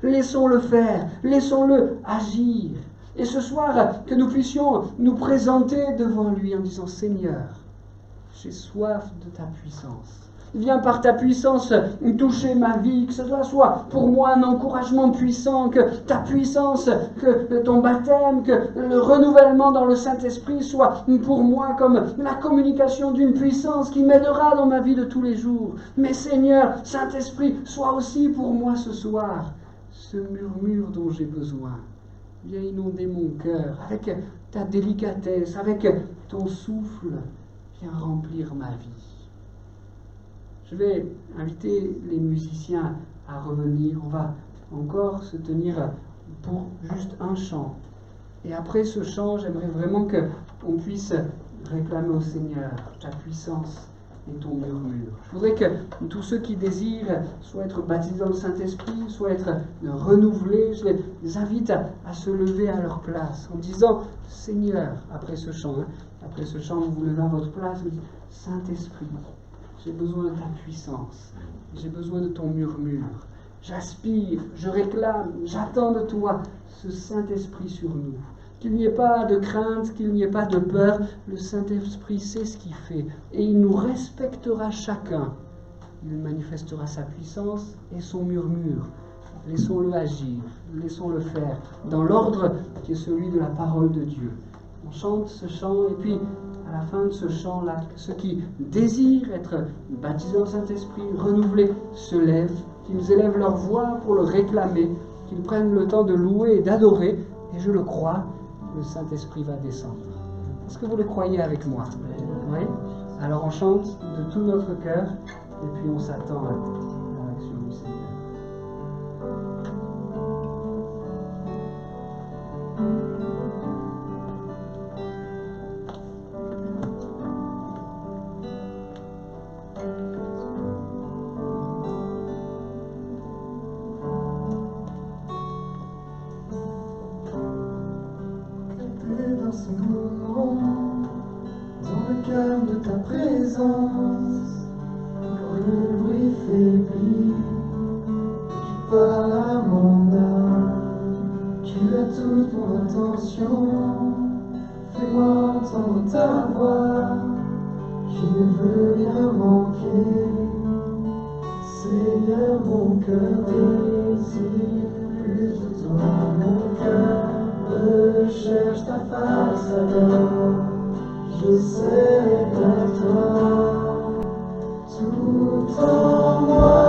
Laissons-le faire, laissons-le agir. Et ce soir, que nous puissions nous présenter devant lui en disant « Seigneur, j'ai soif de ta puissance. Viens par ta puissance toucher ma vie, que ce soit pour moi un encouragement puissant, que ta puissance, que ton baptême, que le renouvellement dans le Saint-Esprit soit pour moi comme la communication d'une puissance qui m'aidera dans ma vie de tous les jours. Mais Seigneur, Saint-Esprit, sois aussi pour moi ce soir ce murmure dont j'ai besoin. Viens inonder mon cœur avec ta délicatesse, avec ton souffle. Viens remplir ma vie. Je vais inviter les musiciens à revenir. On va encore se tenir pour juste un chant. Et après ce chant, j'aimerais vraiment qu'on puisse réclamer au Seigneur ta puissance et ton murmure. Je voudrais que tous ceux qui désirent soit être baptisés dans le Saint-Esprit, soit être renouvelés, je les invite à se lever à leur place en disant « Seigneur », après ce chant, vous vous levez à votre place, vous dites « Saint-Esprit, j'ai besoin de ta puissance, j'ai besoin de ton murmure, j'aspire, je réclame, j'attends de toi ce Saint-Esprit sur nous. » Qu'il n'y ait pas de crainte, qu'il n'y ait pas de peur, le Saint-Esprit sait ce qu'il fait et il nous respectera chacun. Il manifestera sa puissance et son murmure. Laissons-le agir, laissons-le faire dans l'ordre qui est celui de la parole de Dieu. On chante ce chant et puis à la fin de ce chant-là, ceux qui désirent être baptisés dans le Saint-Esprit, renouvelés, se lèvent, qu'ils élèvent leur voix pour le réclamer, qu'ils prennent le temps de louer et d'adorer, et je le crois, le Saint-Esprit va descendre. Est-ce que vous le croyez avec moi? Oui? Alors on chante de tout notre cœur et puis on s'attend à l'action du Seigneur. Dans ce moment, dans le calme de ta présence, quand le bruit faiblit, tu parles à mon âme, tu as toute mon attention, fais-moi entendre ta voix, je ne veux rien manquer, Seigneur, mon cœur désire plus de toi, mon cœur cherche ta face alors, je sais de toi, tout en moi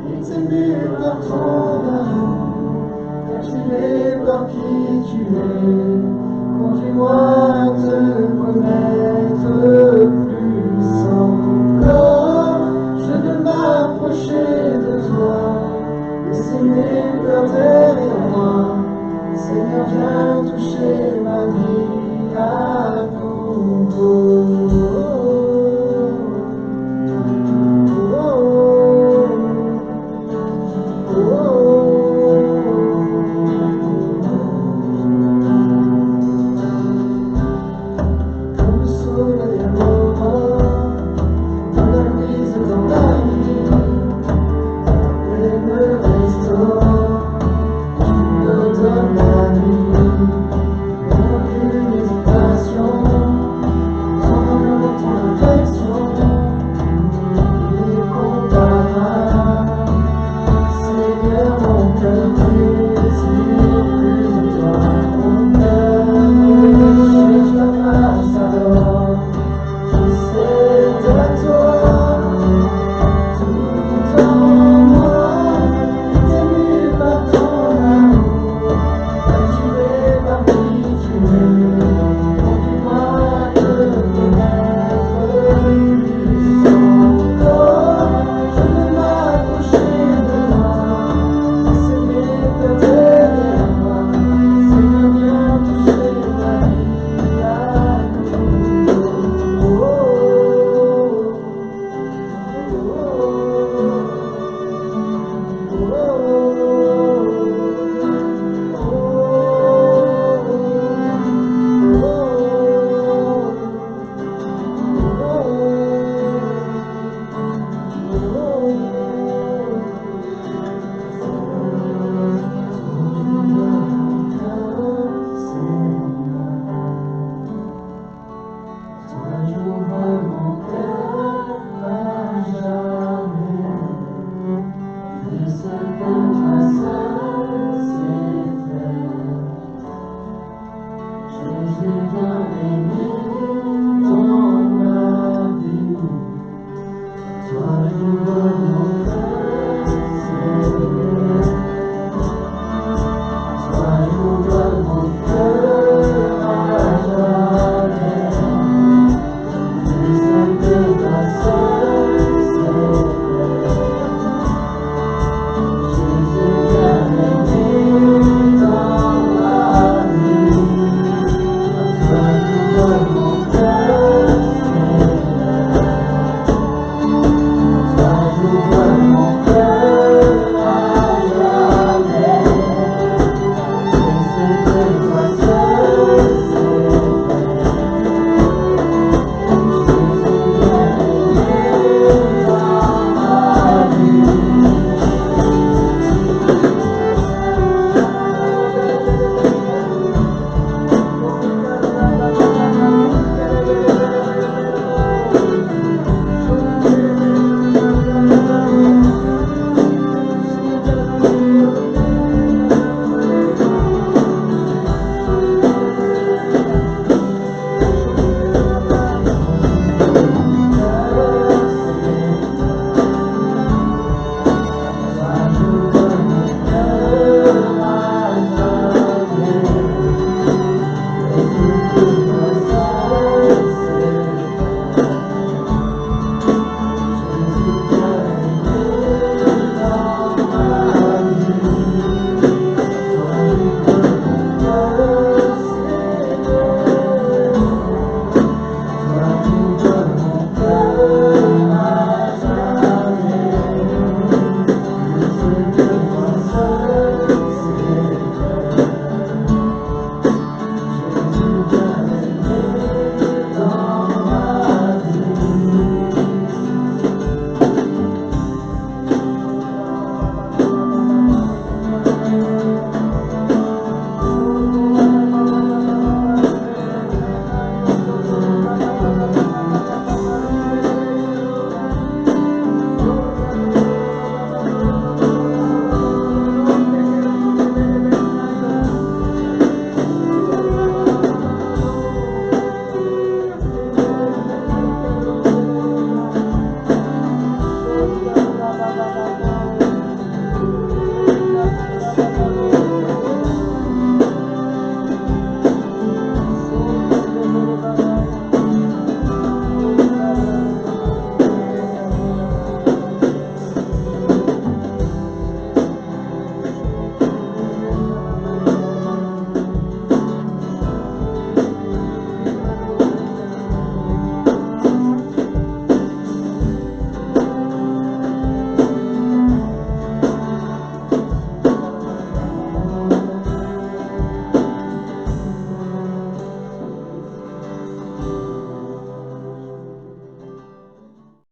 est ému par ton amour, captivé par qui tu es, conduis-moi à te connaître plus encore, je veux m'approcher de toi, laisser mes peurs derrière moi. Seigneur, viens toucher ma vie à nouveau. Comme le soleil à l'aurore, dans la brise, dans la nuit, elle me restaure. Donne la nuit, mon cœur